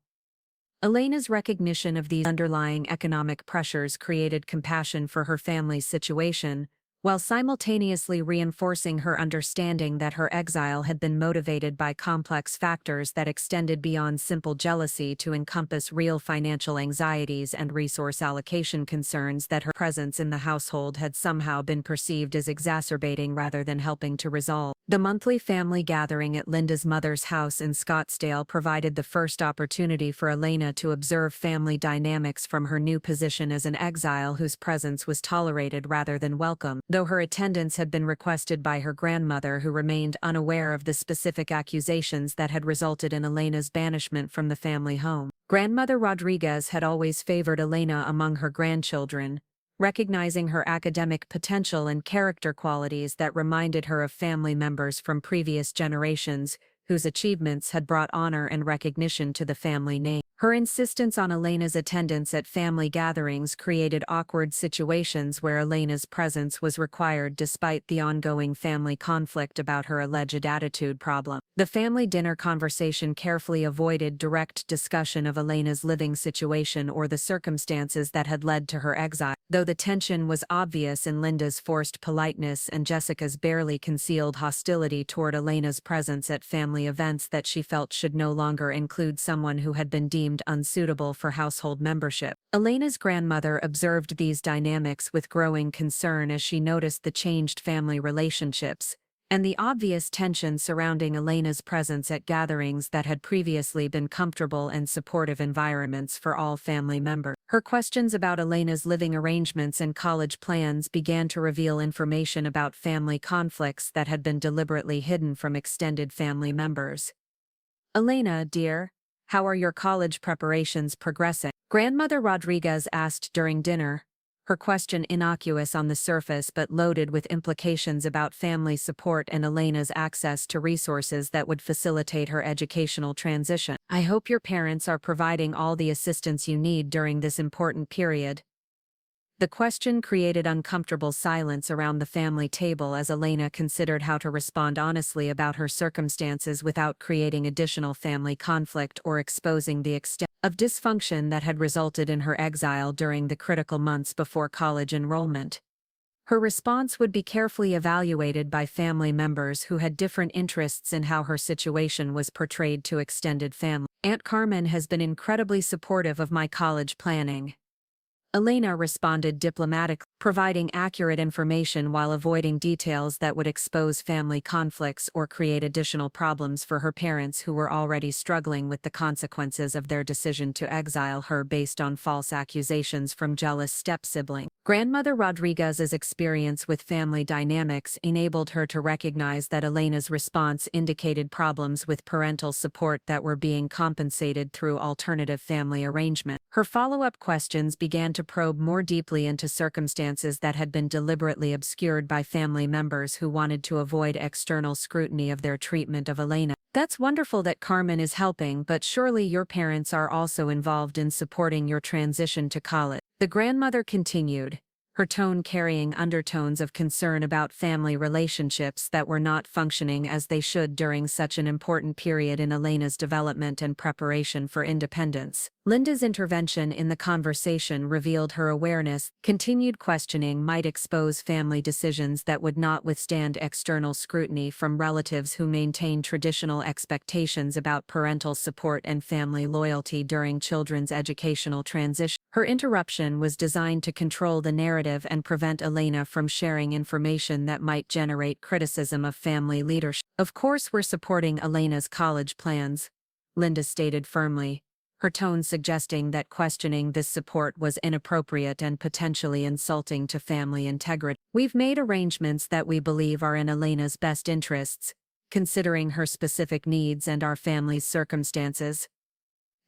Elena's recognition of these underlying economic pressures created compassion for her family's situation, while simultaneously reinforcing her understanding that her exile had been motivated by complex factors that extended beyond simple jealousy to encompass real financial anxieties and resource allocation concerns that her presence in the household had somehow been perceived as exacerbating rather than helping to resolve. The monthly family gathering at Linda's mother's house in Scottsdale provided the first opportunity for Elena to observe family dynamics from her new position as an exile whose presence was tolerated rather than welcome, though her attendance had been requested by her grandmother, who remained unaware of the specific accusations that had resulted in Elena's banishment from the family home. Grandmother Rodriguez had always favored Elena among her grandchildren, recognizing her academic potential and character qualities that reminded her of family members from previous generations whose achievements had brought honor and recognition to the family name. Her insistence on Elena's attendance at family gatherings created awkward situations where Elena's presence was required despite the ongoing family conflict about her alleged attitude problem. The family dinner conversation carefully avoided direct discussion of Elena's living situation or the circumstances that had led to her exile, though the tension was obvious in Linda's forced politeness and Jessica's barely concealed hostility toward Elena's presence at family events that she felt should no longer include someone who had been deemed unsuitable for household membership. Elena's grandmother observed these dynamics with growing concern as she noticed the changed family relationships, and the obvious tension surrounding Elena's presence at gatherings that had previously been comfortable and supportive environments for all family members. Her questions about Elena's living arrangements and college plans began to reveal information about family conflicts that had been deliberately hidden from extended family members. "Elena, dear, how are your college preparations progressing?" Grandmother Rodriguez asked during dinner, her question innocuous on the surface but loaded with implications about family support and Elena's access to resources that would facilitate her educational transition. "I hope your parents are providing all the assistance you need during this important period." The question created uncomfortable silence around the family table as Elena considered how to respond honestly about her circumstances without creating additional family conflict or exposing the extent of dysfunction that had resulted in her exile during the critical months before college enrollment. Her response would be carefully evaluated by family members who had different interests in how her situation was portrayed to extended family. "Aunt Carmen has been incredibly supportive of my college planning," Elena responded diplomatically, providing accurate information while avoiding details that would expose family conflicts or create additional problems for her parents who were already struggling with the consequences of their decision to exile her based on false accusations from jealous step-siblings. Grandmother Rodriguez's experience with family dynamics enabled her to recognize that Elena's response indicated problems with parental support that were being compensated through alternative family arrangement. Her follow-up questions began to probe more deeply into circumstances that had been deliberately obscured by family members who wanted to avoid external scrutiny of their treatment of Elena. "That's wonderful that Carmen is helping, but surely your parents are also involved in supporting your transition to college," the grandmother continued, her tone carrying undertones of concern about family relationships that were not functioning as they should during such an important period in Elena's development and preparation for independence. Linda's intervention in the conversation revealed her awareness. Continued questioning might expose family decisions that would not withstand external scrutiny from relatives who maintain traditional expectations about parental support and family loyalty during children's educational transition. Her interruption was designed to control the narrative and prevent Elena from sharing information that might generate criticism of family leadership. "Of course we're supporting Elena's college plans," Linda stated firmly, her tone suggesting that questioning this support was inappropriate and potentially insulting to family integrity. "We've made arrangements that we believe are in Elena's best interests, considering her specific needs and our family's circumstances."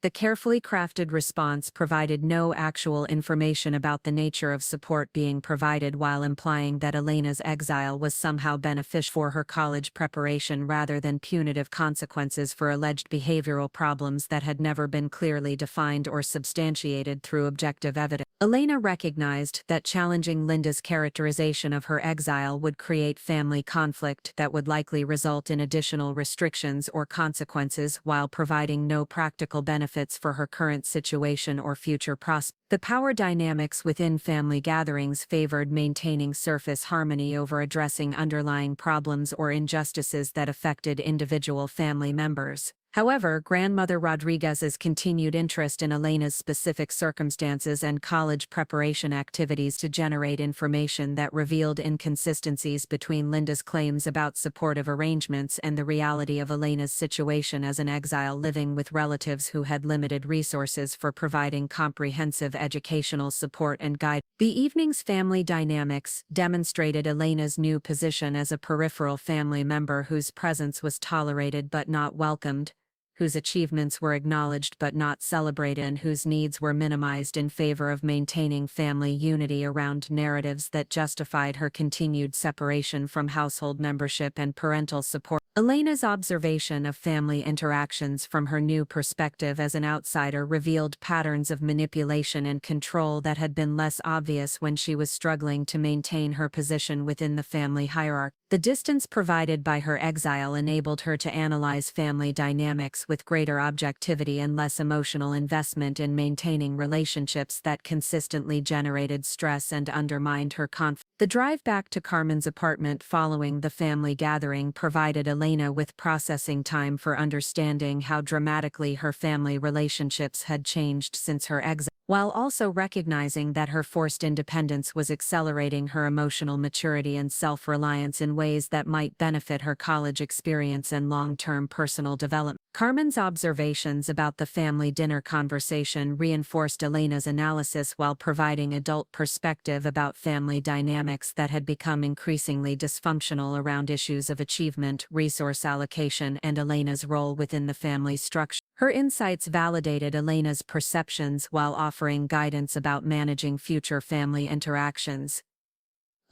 The carefully crafted response provided no actual information about the nature of support being provided while implying that Elena's exile was somehow beneficial for her college preparation rather than punitive consequences for alleged behavioral problems that had never been clearly defined or substantiated through objective evidence. Elena recognized that challenging Linda's characterization of her exile would create family conflict that would likely result in additional restrictions or consequences while providing no practical benefits for her current situation or future prospects. The power dynamics within family gatherings favored maintaining surface harmony over addressing underlying problems or injustices that affected individual family members. However, Grandmother Rodriguez's continued interest in Elena's specific circumstances and college preparation activities to generate information that revealed inconsistencies between Linda's claims about supportive arrangements and the reality of Elena's situation as an exile living with relatives who had limited resources for providing comprehensive educational support and guidance. The evening's family dynamics demonstrated Elena's new position as a peripheral family member whose presence was tolerated but not welcomed, whose achievements were acknowledged but not celebrated, and whose needs were minimized in favor of maintaining family unity around narratives that justified her continued separation from household membership and parental support. Elena's observation of family interactions from her new perspective as an outsider revealed patterns of manipulation and control that had been less obvious when she was struggling to maintain her position within the family hierarchy. The distance provided by her exile enabled her to analyze family dynamics with greater objectivity and less emotional investment in maintaining relationships that consistently generated stress and undermined her confidence. The drive back to Carmen's apartment following the family gathering provided Elena with processing time for understanding how dramatically her family relationships had changed since her exile. while also recognizing that her forced independence was accelerating her emotional maturity and self-reliance in ways that might benefit her college experience and long-term personal development. Carmen's observations about the family dinner conversation reinforced Elena's analysis while providing adult perspective about family dynamics that had become increasingly dysfunctional around issues of achievement, resource allocation, and Elena's role within the family structure. Her insights validated Elena's perceptions while offering guidance about managing future family interactions.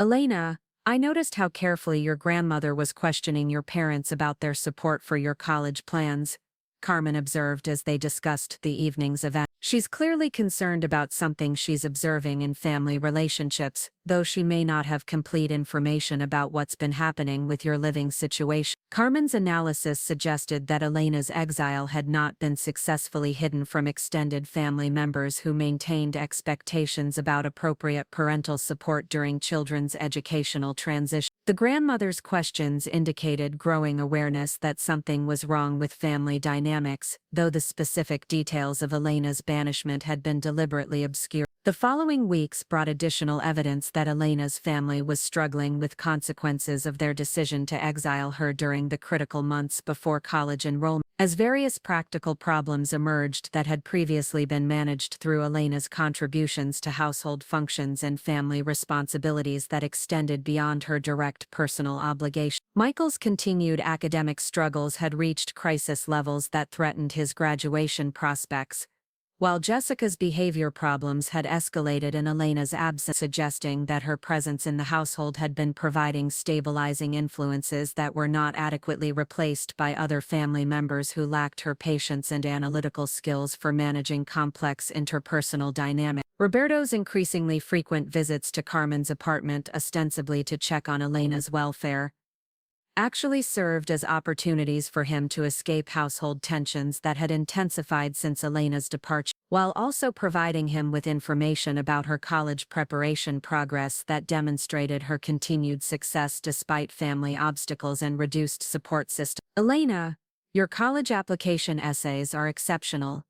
Elena, I noticed how carefully your grandmother was questioning your parents about their support for your college plans, Carmen observed as they discussed the evening's event. She's clearly concerned about something she's observing in family relationships, though she may not have complete information about what's been happening with your living situation. Carmen's analysis suggested that Elena's exile had not been successfully hidden from extended family members who maintained expectations about appropriate parental support during children's educational transition. The grandmother's questions indicated growing awareness that something was wrong with family dynamics, though the specific details of Elena's banishment had been deliberately obscured. The following weeks brought additional evidence that Elena's family was struggling with consequences of their decision to exile her during the critical months before college enrollment. As various practical problems emerged that had previously been managed through Elena's contributions to household functions and family responsibilities that extended beyond her direct personal obligation. Michael's continued academic struggles had reached crisis levels that threatened his graduation prospects, while Jessica's behavior problems had escalated in Elena's absence, suggesting that her presence in the household had been providing stabilizing influences that were not adequately replaced by other family members who lacked her patience and analytical skills for managing complex interpersonal dynamics. Roberto's increasingly frequent visits to Carmen's apartment, ostensibly to check on Elena's welfare, actually served as opportunities for him to escape household tensions that had intensified since Elena's departure, while also providing him with information about her college preparation progress that demonstrated her continued success despite family obstacles and reduced support system. Elena, your college application essays are exceptional,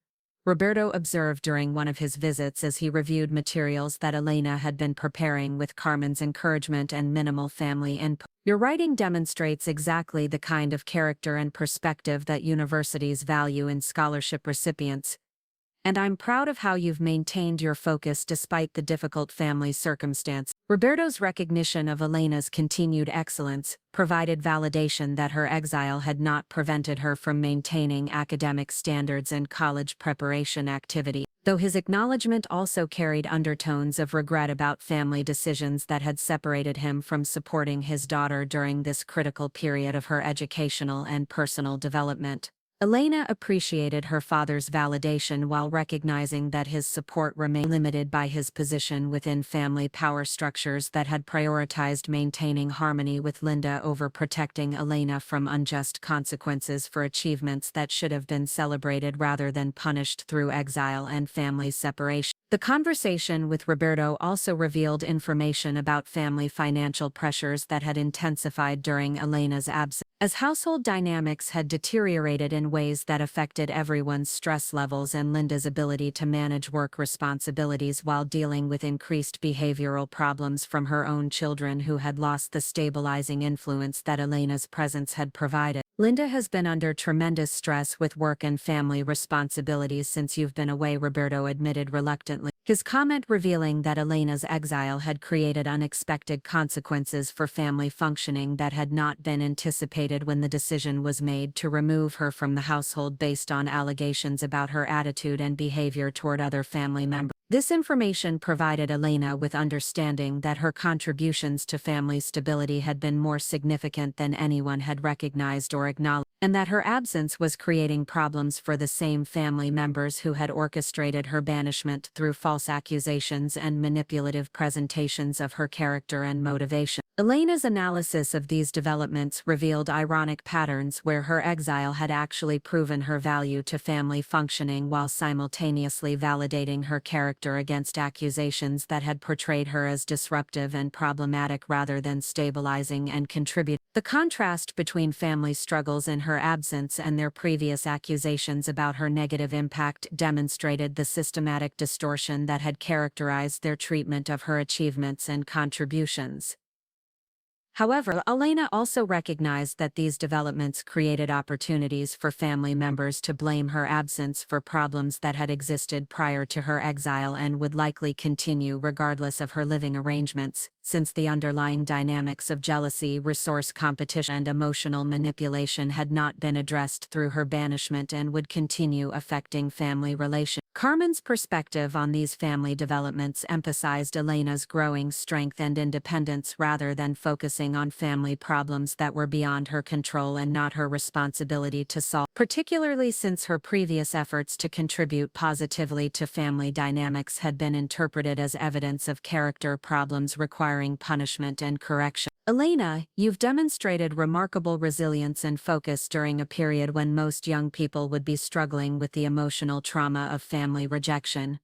Roberto observed during one of his visits as he reviewed materials that Elena had been preparing with Carmen's encouragement and minimal family input. Your writing demonstrates exactly the kind of character and perspective that universities value in scholarship recipients, and I'm proud of how you've maintained your focus despite the difficult family circumstance. Roberto's recognition of Elena's continued excellence provided validation that her exile had not prevented her from maintaining academic standards and college preparation activity, though his acknowledgement also carried undertones of regret about family decisions that had separated him from supporting his daughter during this critical period of her educational and personal development. Elena appreciated her father's validation while recognizing that his support remained limited by his position within family power structures that had prioritized maintaining harmony with Linda over protecting Elena from unjust consequences for achievements that should have been celebrated rather than punished through exile and family separation. The conversation with Roberto also revealed information about family financial pressures that had intensified during Elena's absence. As household dynamics had deteriorated in ways that affected everyone's stress levels and Linda's ability to manage work responsibilities while dealing with increased behavioral problems from her own children who had lost the stabilizing influence that Elena's presence had provided. Linda has been under tremendous stress with work and family responsibilities since you've been away, Roberto admitted reluctantly. His comment revealing that Elena's exile had created unexpected consequences for family functioning that had not been anticipated when the decision was made to remove her from the household based on allegations about her attitude and behavior toward other family members. This information provided Elena with understanding that her contributions to family stability had been more significant than anyone had recognized or acknowledged, and that her absence was creating problems for the same family members who had orchestrated her banishment through false accusations and manipulative presentations of her character and motivation. Elena's analysis of these developments revealed ironic patterns where her exile had actually proven her value to family functioning while simultaneously validating her character against accusations that had portrayed her as disruptive and problematic rather than stabilizing and contributing. The contrast between family structure struggles in her absence and their previous accusations about her negative impact demonstrated the systematic distortion that had characterized their treatment of her achievements and contributions. However, Elena also recognized that these developments created opportunities for family members to blame her absence for problems that had existed prior to her exile and would likely continue regardless of her living arrangements, since the underlying dynamics of jealousy, resource competition, and emotional manipulation had not been addressed through her banishment and would continue affecting family relations. Carmen's perspective on these family developments emphasized Elena's growing strength and independence rather than focusing on family problems that were beyond her control and not her responsibility to solve, particularly since her previous efforts to contribute positively to family dynamics had been interpreted as evidence of character problems requiring punishment and correction. Elena, you've demonstrated remarkable resilience and focus during a period when most young people would be struggling with the emotional trauma of family rejection.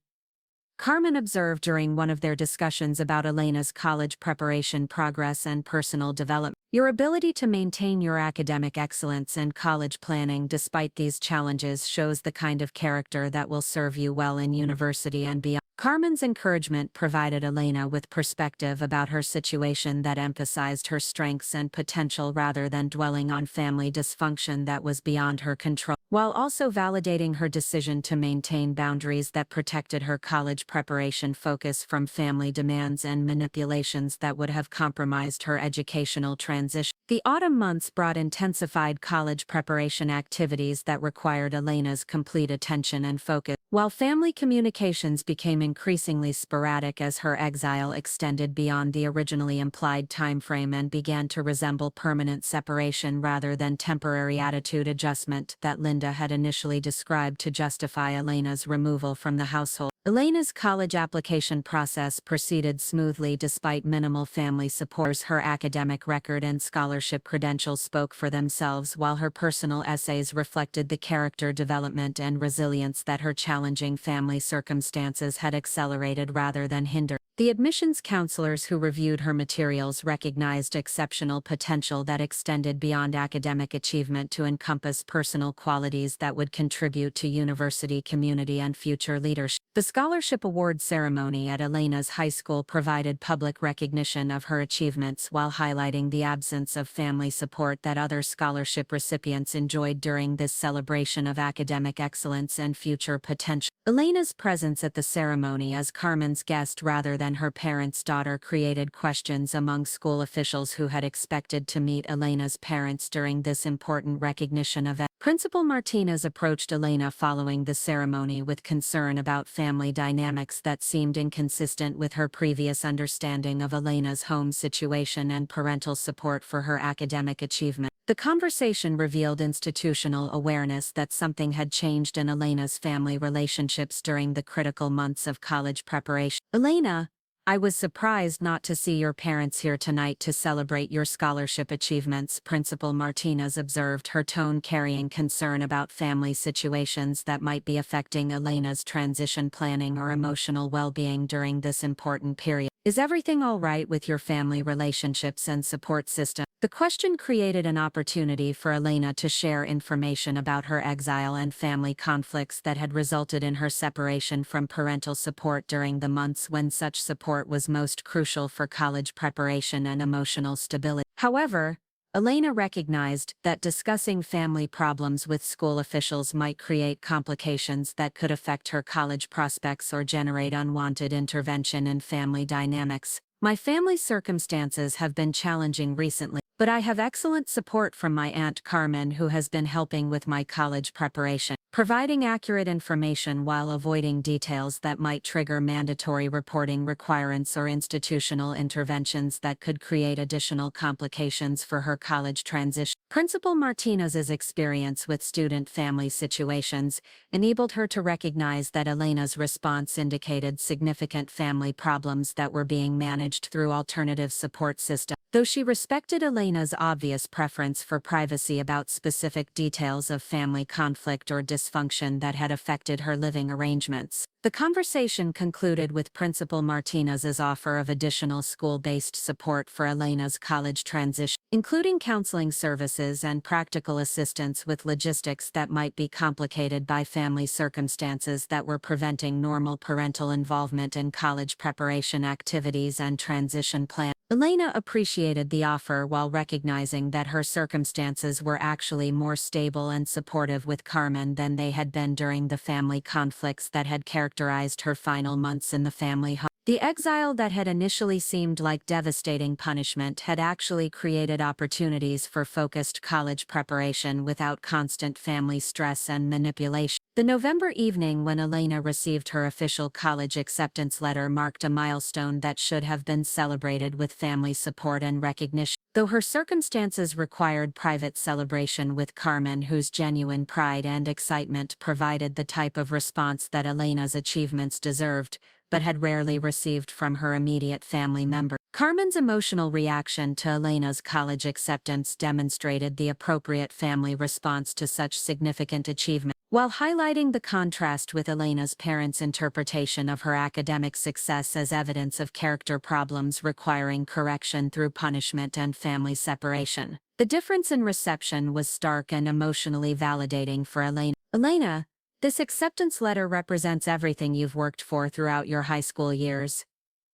Carmen observed during one of their discussions about Elena's college preparation progress and personal development. Your ability to maintain your academic excellence and college planning despite these challenges shows the kind of character that will serve you well in university and beyond. Carmen's encouragement provided Elena with perspective about her situation that emphasized her strengths and potential rather than dwelling on family dysfunction that was beyond her control, while also validating her decision to maintain boundaries that protected her college preparation focus from family demands and manipulations that would have compromised her educational transition. The autumn months brought intensified college preparation activities that required Elena's complete attention and focus, while family communications became increasingly sporadic as her exile extended beyond the originally implied timeframe and began to resemble permanent separation rather than temporary attitude adjustment that Linda had initially described to justify Elena's removal from the household. Elena's college application process proceeded smoothly despite minimal family support. Her academic record and scholarship credentials spoke for themselves, while her personal essays reflected the character development and resilience that her challenging family circumstances had accelerated rather than hindered. The admissions counselors who reviewed her materials recognized exceptional potential that extended beyond academic achievement to encompass personal qualities that would contribute to university community and future leadership. The scholarship award ceremony at Elena's high school provided public recognition of her achievements while highlighting the absence of family support that other scholarship recipients enjoyed during this celebration of academic excellence and future potential. Elena's presence at the ceremony as Carmen's guest rather than her parents' daughter created questions among school officials who had expected to meet Elena's parents during this important recognition event. Principal Martinez approached Elena following the ceremony with concern about family dynamics that seemed inconsistent with her previous understanding of Elena's home situation and parental support for her academic achievement. The conversation revealed institutional awareness that something had changed in Elena's family relationships during the critical months of college preparation. Elena, I was surprised not to see your parents here tonight to celebrate your scholarship achievements, Principal Martinez observed, her tone carrying concern about family situations that might be affecting Elena's transition planning or emotional well-being during this important period. Is everything all right with your family relationships and support system? The question created an opportunity for Elena to share information about her exile and family conflicts that had resulted in her separation from parental support during the months when such support was most crucial for college preparation and emotional stability. However, Elena recognized that discussing family problems with school officials might create complications that could affect her college prospects or generate unwanted intervention in family dynamics. My family circumstances have been challenging recently, but I have excellent support from my Aunt Carmen, who has been helping with my college preparation, providing accurate information while avoiding details that might trigger mandatory reporting requirements or institutional interventions that could create additional complications for her college transition. Principal Martinez's experience with student family situations enabled her to recognize that Elena's response indicated significant family problems that were being managed through alternative support systems. Though she respected Elena's obvious preference for privacy about specific details of family conflict or dysfunction, dysfunction that had affected her living arrangements. The conversation concluded with Principal Martinez's offer of additional school-based support for Elena's college transition, including counseling services and practical assistance with logistics that might be complicated by family circumstances that were preventing normal parental involvement in college preparation activities and transition plans. Elena appreciated the offer while recognizing that her circumstances were actually more stable and supportive with Carmen than they had been during the family conflicts that had characterized her final months in the family home. The exile that had initially seemed like devastating punishment had actually created opportunities for focused college preparation without constant family stress and manipulation. The November evening when Elena received her official college acceptance letter marked a milestone that should have been celebrated with family support and recognition. Though her circumstances required private celebration with Carmen, whose genuine pride and excitement provided the type of response that Elena's achievements deserved, but had rarely received from her immediate family members. Carmen's emotional reaction to Elena's college acceptance demonstrated the appropriate family response to such significant achievement, while highlighting the contrast with Elena's parents' interpretation of her academic success as evidence of character problems requiring correction through punishment and family separation. The difference in reception was stark and emotionally validating for Elena. "Elena, this acceptance letter represents everything you've worked for throughout your high school years,"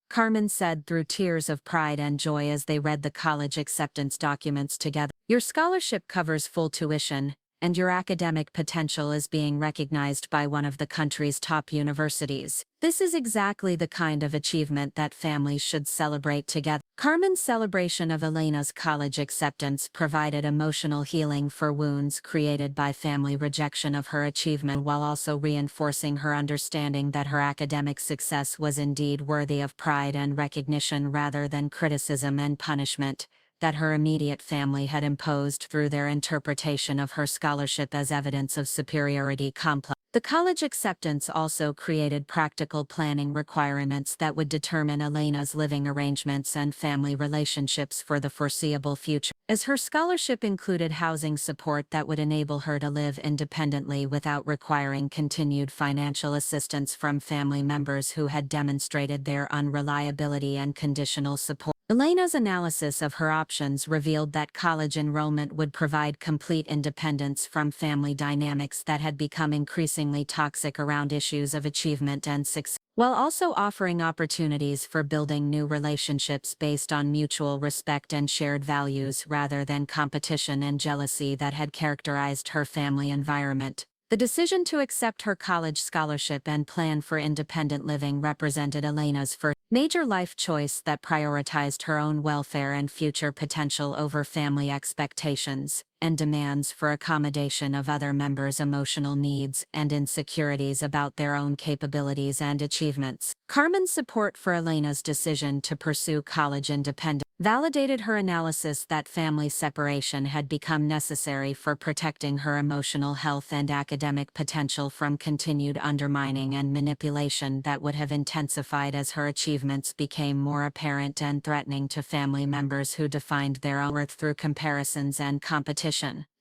Carmen said through tears of pride and joy as they read the college acceptance documents together. "Your scholarship covers full tuition, and your academic potential is being recognized by one of the country's top universities. This is exactly the kind of achievement that families should celebrate together." Carmen's celebration of Elena's college acceptance provided emotional healing for wounds created by family rejection of her achievement, while also reinforcing her understanding that her academic success was indeed worthy of pride and recognition rather than criticism and punishment that her immediate family had imposed through their interpretation of her scholarship as evidence of superiority complex. The college acceptance also created practical planning requirements that would determine Elena's living arrangements and family relationships for the foreseeable future, as her scholarship included housing support that would enable her to live independently without requiring continued financial assistance from family members who had demonstrated their unreliability and conditional support. Elena's analysis of her options revealed that college enrollment would provide complete independence from family dynamics that had become increasingly toxic around issues of achievement and success, while also offering opportunities for building new relationships based on mutual respect and shared values rather than competition and jealousy that had characterized her family environment. The decision to accept her college scholarship and plan for independent living represented Elena's first major life choice that prioritized her own welfare and future potential over family expectations and demands for accommodation of other members' emotional needs and insecurities about their own capabilities and achievements. Carmen's support for Elena's decision to pursue college independence validated her analysis that family separation had become necessary for protecting her emotional health and academic potential from continued undermining and manipulation that would have intensified as her achievements became more apparent and threatening to family members who defined their own worth through comparisons and competition.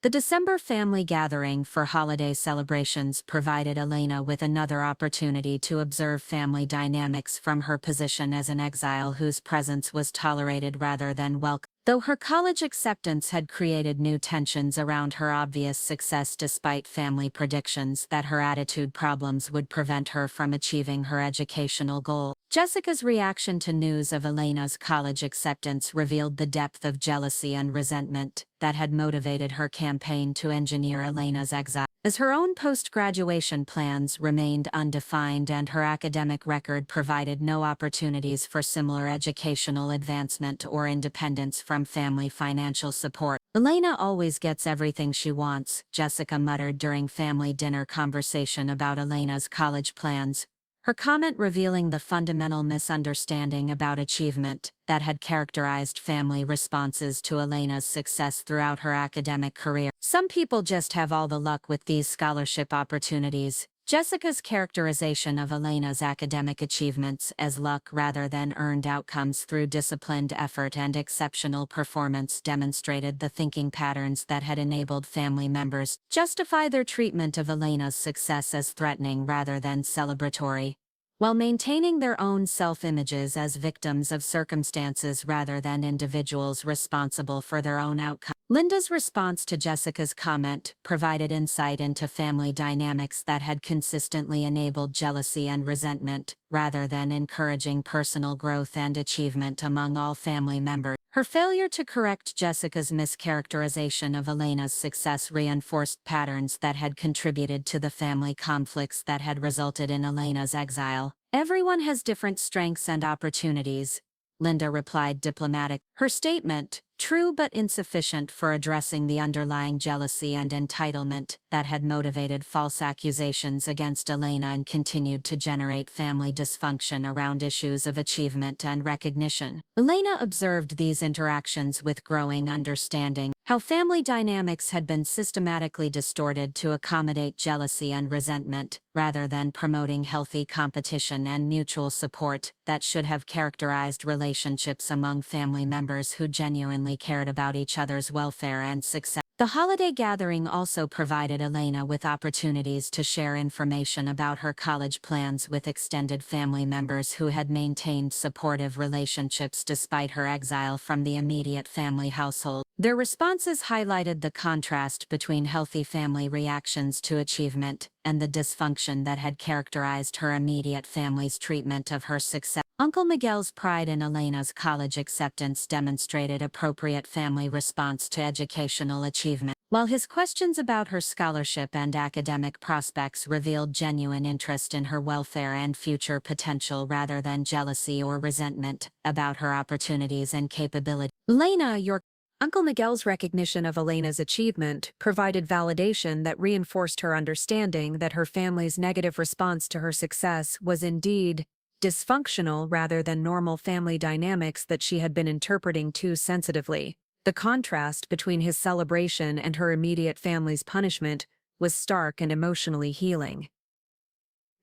The December family gathering for holiday celebrations provided Elena with another opportunity to observe family dynamics from her position as an exile whose presence was tolerated rather than welcomed. Though her college acceptance had created new tensions around her obvious success despite family predictions that her attitude problems would prevent her from achieving her educational goal, Jessica's reaction to news of Elena's college acceptance revealed the depth of jealousy and resentment that had motivated her campaign to engineer Elena's exile. As her own post-graduation plans remained undefined and her academic record provided no opportunities for similar educational advancement or independence from family financial support. "Elena always gets everything she wants," Jessica muttered during family dinner conversation about Elena's college plans, her comment revealing the fundamental misunderstanding about achievement that had characterized family responses to Elena's success throughout her academic career. "Some people just have all the luck with these scholarship opportunities," Jessica's characterization of Elena's academic achievements as luck rather than earned outcomes through disciplined effort and exceptional performance demonstrated the thinking patterns that had enabled family members justify their treatment of Elena's success as threatening rather than celebratory, while maintaining their own self-images as victims of circumstances rather than individuals responsible for their own outcomes. Linda's response to Jessica's comment provided insight into family dynamics that had consistently enabled jealousy and resentment, rather than encouraging personal growth and achievement among all family members. Her failure to correct Jessica's mischaracterization of Elena's success reinforced patterns that had contributed to the family conflicts that had resulted in Elena's exile. "Everyone has different strengths and opportunities," Linda replied diplomatic. Her statement, true but insufficient for addressing the underlying jealousy and entitlement that had motivated false accusations against Elena and continued to generate family dysfunction around issues of achievement and recognition. Elena observed these interactions with growing understanding, how family dynamics had been systematically distorted to accommodate jealousy and resentment, rather than promoting healthy competition and mutual support that should have characterized relationships among family members who genuinely cared about each other's welfare and success. The holiday gathering also provided Elena with opportunities to share information about her college plans with extended family members who had maintained supportive relationships despite her exile from the immediate family household. Their responses highlighted the contrast between healthy family reactions to achievement and the dysfunction that had characterized her immediate family's treatment of her success. Uncle Miguel's pride in Elena's college acceptance demonstrated appropriate family response to educational achievement, while his questions about her scholarship and academic prospects revealed genuine interest in her welfare and future potential rather than jealousy or resentment about her opportunities and capabilities. "Elena, your..." Uncle Miguel's recognition of Elena's achievement provided validation that reinforced her understanding that her family's negative response to her success was indeed dysfunctional rather than normal family dynamics that she had been interpreting too sensitively. The contrast between his celebration and her immediate family's punishment was stark and emotionally healing.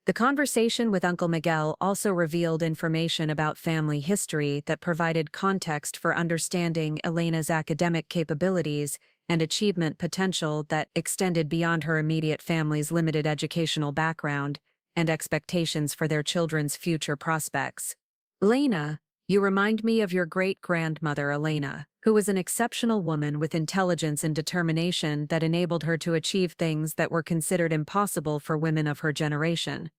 The conversation with Uncle Miguel also revealed information about family history that provided context for understanding Elena's academic capabilities and achievement potential that extended beyond her immediate family's limited educational background and expectations for their children's future prospects. "Elena, you remind me of your great-grandmother Elena, who was an exceptional woman with intelligence and determination that enabled her to achieve things that were considered impossible for women of her generation."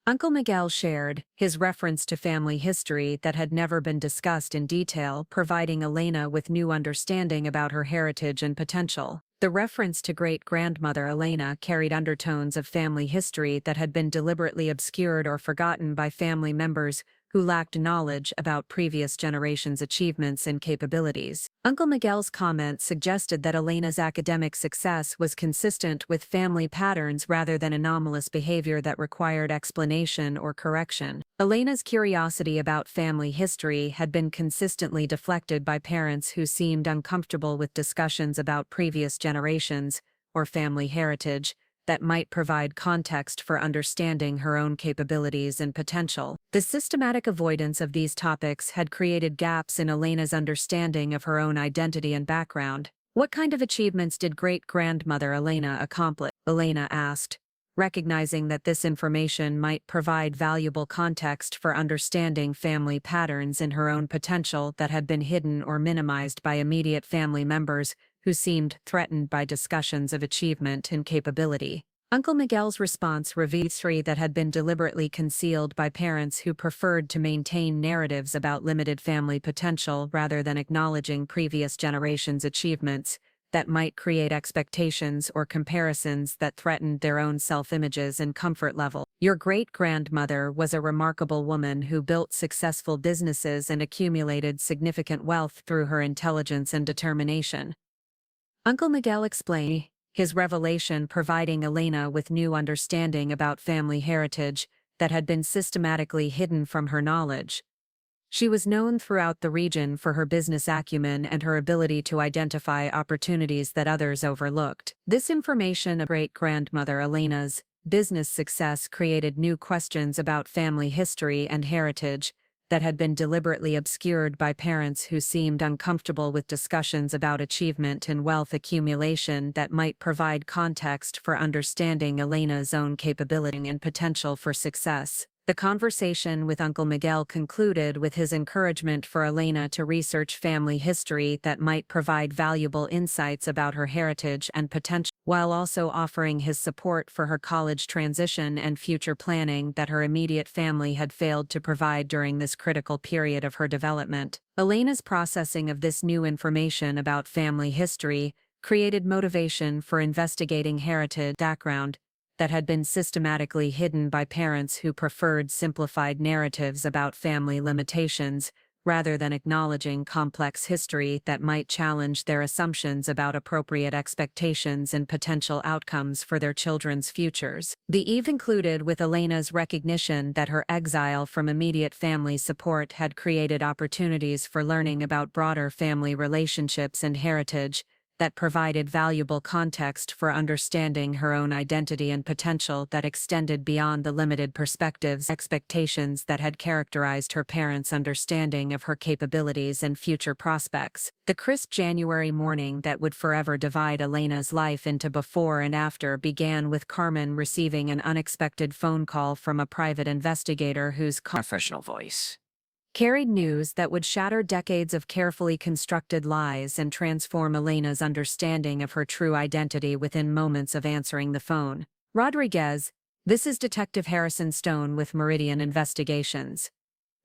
Uncle Miguel shared his reference to family history that had never been discussed in detail, providing Elena with new understanding about her heritage and potential. The reference to great-grandmother Elena carried undertones of family history that had been deliberately obscured or forgotten by family members who lacked knowledge about previous generations' achievements and capabilities. Uncle Miguel's comments suggested that Elena's academic success was consistent with family patterns rather than anomalous behavior that required explanation or correction. Elena's curiosity about family history had been consistently deflected by parents who seemed uncomfortable with discussions about previous generations or family heritage that might provide context for understanding her own capabilities and potential. The systematic avoidance of these topics had created gaps in Elena's understanding of her own identity and background. "What kind of achievements did great-grandmother Elena accomplish?" Elena asked, recognizing that this information might provide valuable context for understanding family patterns in her own potential that had been hidden or minimized by immediate family members who seemed threatened by discussions of achievement and capability. Uncle Miguel's response revealed history that had been deliberately concealed by parents who preferred to maintain narratives about limited family potential rather than acknowledging previous generations' achievements that might create expectations or comparisons that threatened their own self-images and comfort level. "Your great-grandmother was a remarkable woman who built successful businesses and accumulated significant wealth through her intelligence and determination," Uncle Miguel explained, his revelation providing Elena with new understanding about family heritage that had been systematically hidden from her knowledge. She was known throughout the region for her business acumen and her ability to identify opportunities that others overlooked. This information of great-grandmother Elena's business success created new questions about family history and heritage that had been deliberately obscured by parents who seemed uncomfortable with discussions about achievement and wealth accumulation that might provide context for understanding Elena's own capability and potential for success. The conversation with Uncle Miguel concluded with his encouragement for Elena to research family history that might provide valuable insights about her heritage and potential, while also offering his support for her college transition and future planning that her immediate family had failed to provide during this critical period of her development. Elena's processing of this new information about family history created motivation for investigating heritage background that had been systematically hidden by parents who preferred simplified narratives about family limitations, rather than acknowledging complex history that might challenge their assumptions about appropriate expectations and potential outcomes for their children's futures. The eve concluded with Elena's recognition that her exile from immediate family support had created opportunities for learning about broader family relationships and heritage, that provided valuable context for understanding her own identity and potential that extended beyond the limited perspectives, expectations that had characterized her parents' understanding of her capabilities and future prospects. The crisp January morning that would forever divide Elena's life into before and after began with Carmen receiving an unexpected phone call from a private investigator whose professional voice carried news that would shatter decades of carefully constructed lies and transform Elena's understanding of her true identity within moments of answering the phone. Rodriguez, this is Detective Harrison Stone with Meridian Investigations.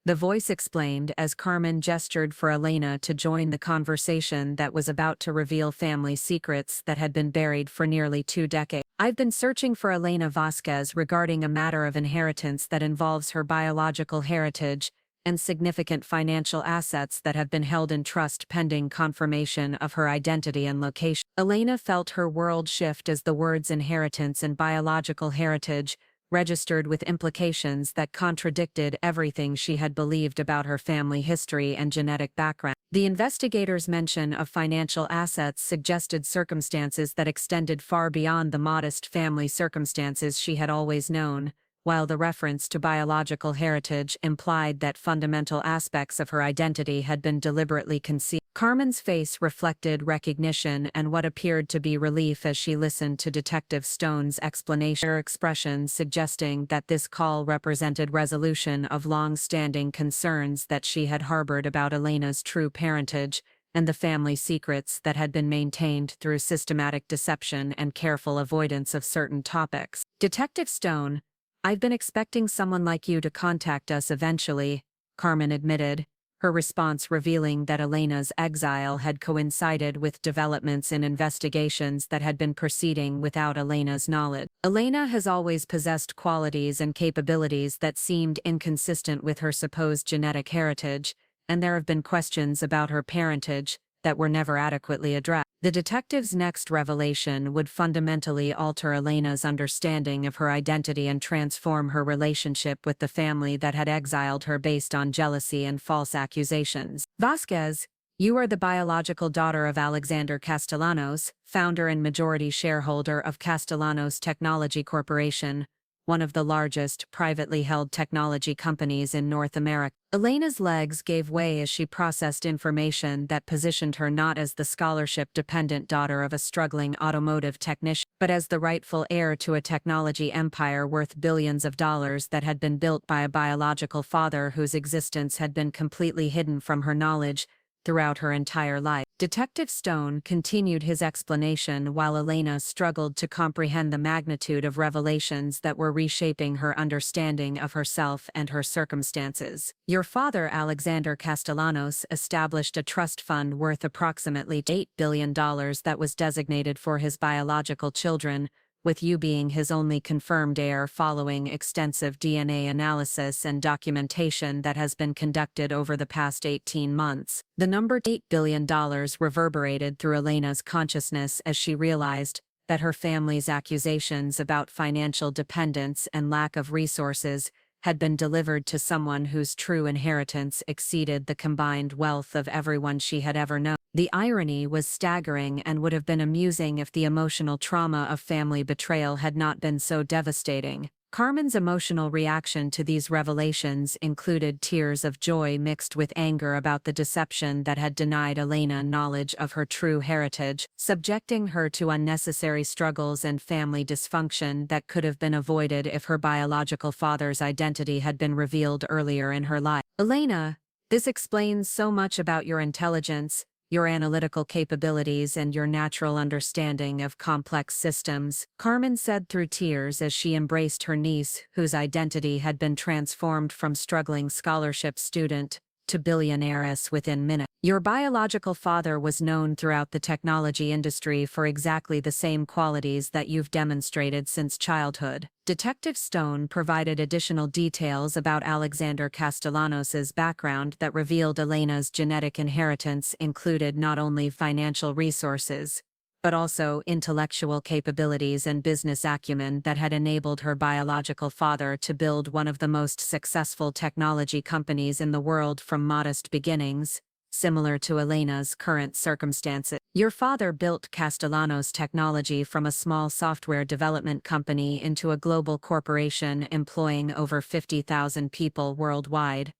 The voice explained as Carmen gestured for Elena to join the conversation that was about to reveal family secrets that had been buried for nearly 2 decades. I've been searching for Elena Vasquez regarding a matter of inheritance that involves her biological heritage and significant financial assets that have been held in trust pending confirmation of her identity and location. Elena felt her world shift as the words inheritance and biological heritage registered with implications that contradicted everything she had believed about her family history and genetic background. The investigator's mention of financial assets suggested circumstances that extended far beyond the modest family circumstances she had always known, while the reference to biological heritage implied that fundamental aspects of her identity had been deliberately concealed. Carmen's face reflected recognition and what appeared to be relief as she listened to Detective Stone's explanation, her expression suggesting that this call represented resolution of long-standing concerns that she had harbored about Elena's true parentage and the family secrets that had been maintained through systematic deception and careful avoidance of certain topics. Detective Stone, I've been expecting someone like you to contact us eventually, Carmen admitted, her response revealing that Elena's exile had coincided with developments in investigations that had been proceeding without Elena's knowledge. Elena has always possessed qualities and capabilities that seemed inconsistent with her supposed genetic heritage, and there have been questions about her parentage that were never adequately addressed. The detective's next revelation would fundamentally alter Elena's understanding of her identity and transform her relationship with the family that had exiled her based on jealousy and false accusations. Vasquez, you are the biological daughter of Alexander Castellanos, founder and majority shareholder of Castellanos Technology Corporation, one of the largest privately held technology companies in North America. Elena's legs gave way as she processed information that positioned her not as the scholarship-dependent daughter of a struggling automotive technician, but as the rightful heir to a technology empire worth billions of dollars that had been built by a biological father whose existence had been completely hidden from her knowledge throughout her entire life. Detective Stone continued his explanation while Elena struggled to comprehend the magnitude of revelations that were reshaping her understanding of herself and her circumstances. Your father, Alexander Castellanos, established a trust fund worth approximately $8 billion that was designated for his biological children, with you being his only confirmed heir following extensive DNA analysis and documentation that has been conducted over the past 18 months. The number $8 billion reverberated through Elena's consciousness as she realized that her family's accusations about financial dependence and lack of resources had been delivered to someone whose true inheritance exceeded the combined wealth of everyone she had ever known. The irony was staggering and would have been amusing if the emotional trauma of family betrayal had not been so devastating. Carmen's emotional reaction to these revelations included tears of joy mixed with anger about the deception that had denied Elena knowledge of her true heritage, subjecting her to unnecessary struggles and family dysfunction that could have been avoided if her biological father's identity had been revealed earlier in her life. Elena, this explains so much about your intelligence, your analytical capabilities, and your natural understanding of complex systems, Carmen said through tears as she embraced her niece, whose identity had been transformed from struggling scholarship student to billionairess within minutes. Your biological father was known throughout the technology industry for exactly the same qualities that you've demonstrated since childhood. Detective Stone provided additional details about Alexander Castellanos's background that revealed Elena's genetic inheritance included not only financial resources, but also intellectual capabilities and business acumen that had enabled her biological father to build one of the most successful technology companies in the world from modest beginnings, similar to Elena's current circumstances. Your father built Castellanos Technology from a small software development company into a global corporation employing over 50,000 people worldwide,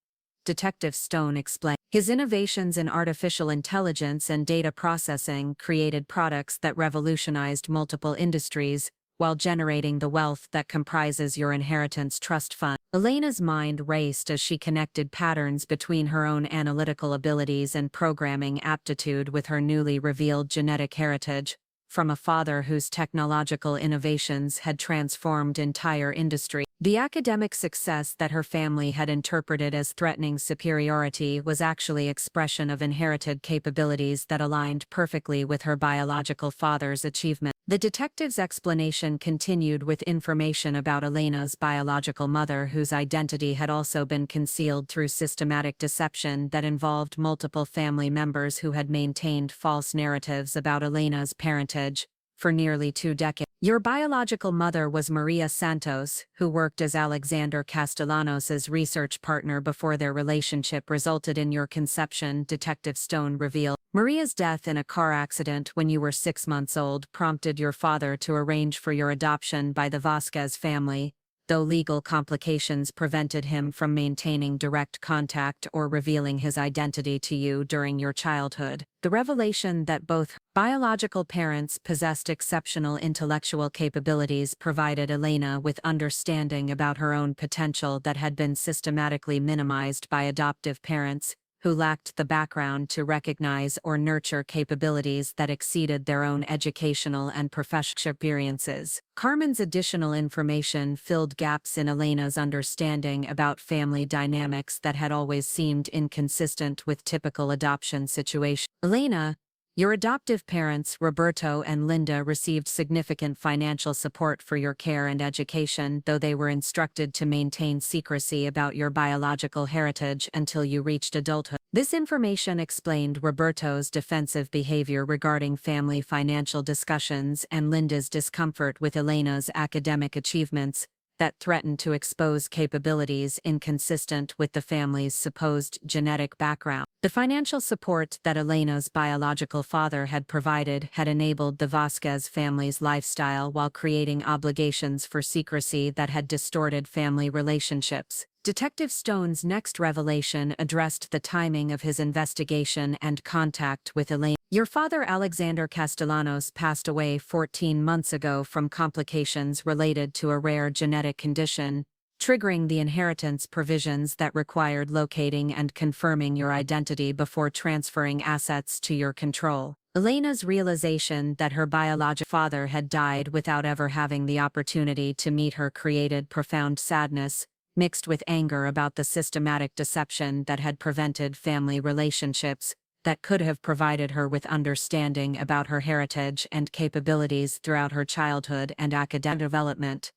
Detective Stone explained. His innovations in artificial intelligence and data processing created products that revolutionized multiple industries, while generating the wealth that comprises your inheritance trust fund. Elena's mind raced as she connected patterns between her own analytical abilities and programming aptitude with her newly revealed genetic heritage, from a father whose technological innovations had transformed entire industry. The academic success that her family had interpreted as threatening superiority was actually expression of inherited capabilities that aligned perfectly with her biological father's achievement. The detective's explanation continued with information about Elena's biological mother, whose identity had also been concealed through systematic deception that involved multiple family members who had maintained false narratives about Elena's parentage for nearly 2 decades. Your biological mother was Maria Santos, who worked as Alexander Castellanos's research partner before their relationship resulted in your conception, Detective Stone revealed. Maria's death in a car accident when you were 6 months old prompted your father to arrange for your adoption by the Vasquez family, though legal complications prevented him from maintaining direct contact or revealing his identity to you during your childhood. The revelation that both biological parents possessed exceptional intellectual capabilities provided Elena with understanding about her own potential that had been systematically minimized by adoptive parents, who lacked the background to recognize or nurture capabilities that exceeded their own educational and professional experiences. Carmen's additional information filled gaps in Elena's understanding about family dynamics that had always seemed inconsistent with typical adoption situations. Elena, your adoptive parents, Roberto and Linda, received significant financial support for your care and education, though they were instructed to maintain secrecy about your biological heritage until you reached adulthood. This information explained Roberto's defensive behavior regarding family financial discussions and Linda's discomfort with Elena's academic achievements that threatened to expose capabilities inconsistent with the family's supposed genetic background. The financial support that Elena's biological father had provided had enabled the Vasquez family's lifestyle while creating obligations for secrecy that had distorted family relationships. Detective Stone's next revelation addressed the timing of his investigation and contact with Elena. Your father, Alexander Castellanos, passed away 14 months ago from complications related to a rare genetic condition, triggering the inheritance provisions that required locating and confirming your identity before transferring assets to your control. Elena's realization that her biological father had died without ever having the opportunity to meet her created profound sadness, mixed with anger about the systematic deception that had prevented family relationships that could have provided her with understanding about her heritage and capabilities throughout her childhood and academic development.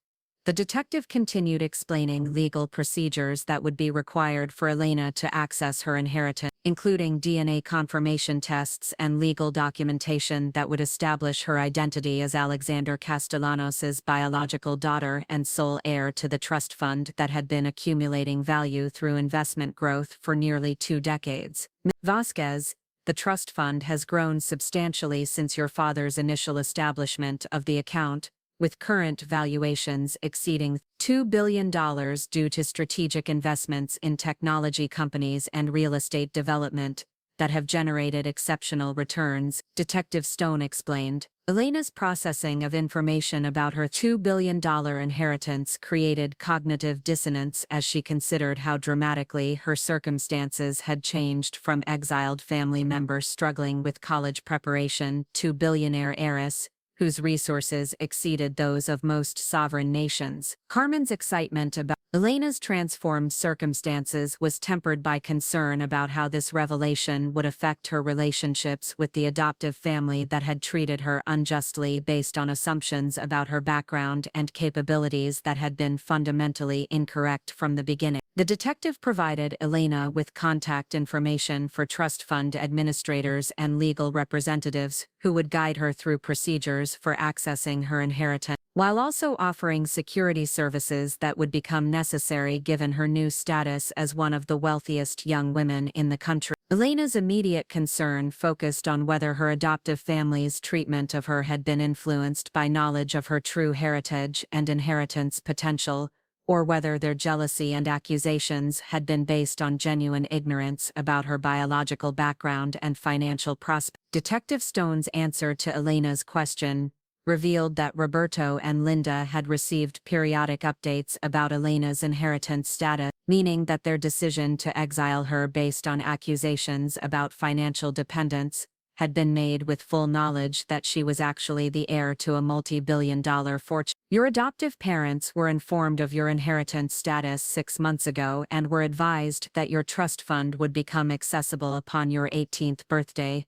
The detective continued explaining legal procedures that would be required for Elena to access her inheritance, including DNA confirmation tests and legal documentation that would establish her identity as Alexander Castellanos's biological daughter and sole heir to the trust fund that had been accumulating value through investment growth for nearly 2 decades. Vasquez, the trust fund has grown substantially since your father's initial establishment of the account, with current valuations exceeding $2 billion due to strategic investments in technology companies and real estate development that have generated exceptional returns, Detective Stone explained. Elena's processing of information about her $2 billion inheritance created cognitive dissonance as she considered how dramatically her circumstances had changed from exiled family member struggling with college preparation to billionaire heiress whose resources exceeded those of most sovereign nations. Carmen's excitement about Elena's transformed circumstances was tempered by concern about how this revelation would affect her relationships with the adoptive family that had treated her unjustly based on assumptions about her background and capabilities that had been fundamentally incorrect from the beginning. The detective provided Elena with contact information for trust fund administrators and legal representatives who would guide her through procedures for accessing her inheritance, while also offering security services that would become necessary given her new status as one of the wealthiest young women in the country. Elena's immediate concern focused on whether her adoptive family's treatment of her had been influenced by knowledge of her true heritage and inheritance potential, or whether their jealousy and accusations had been based on genuine ignorance about her biological background and financial prospects. Detective Stone's answer to Elena's question revealed that Roberto and Linda had received periodic updates about Elena's inheritance status, meaning that their decision to exile her based on accusations about financial dependence had been made with full knowledge that she was actually the heir to a multi-billion-dollar fortune. Your adoptive parents were informed of your inheritance status 6 months ago and were advised that your trust fund would become accessible upon your 18th birthday,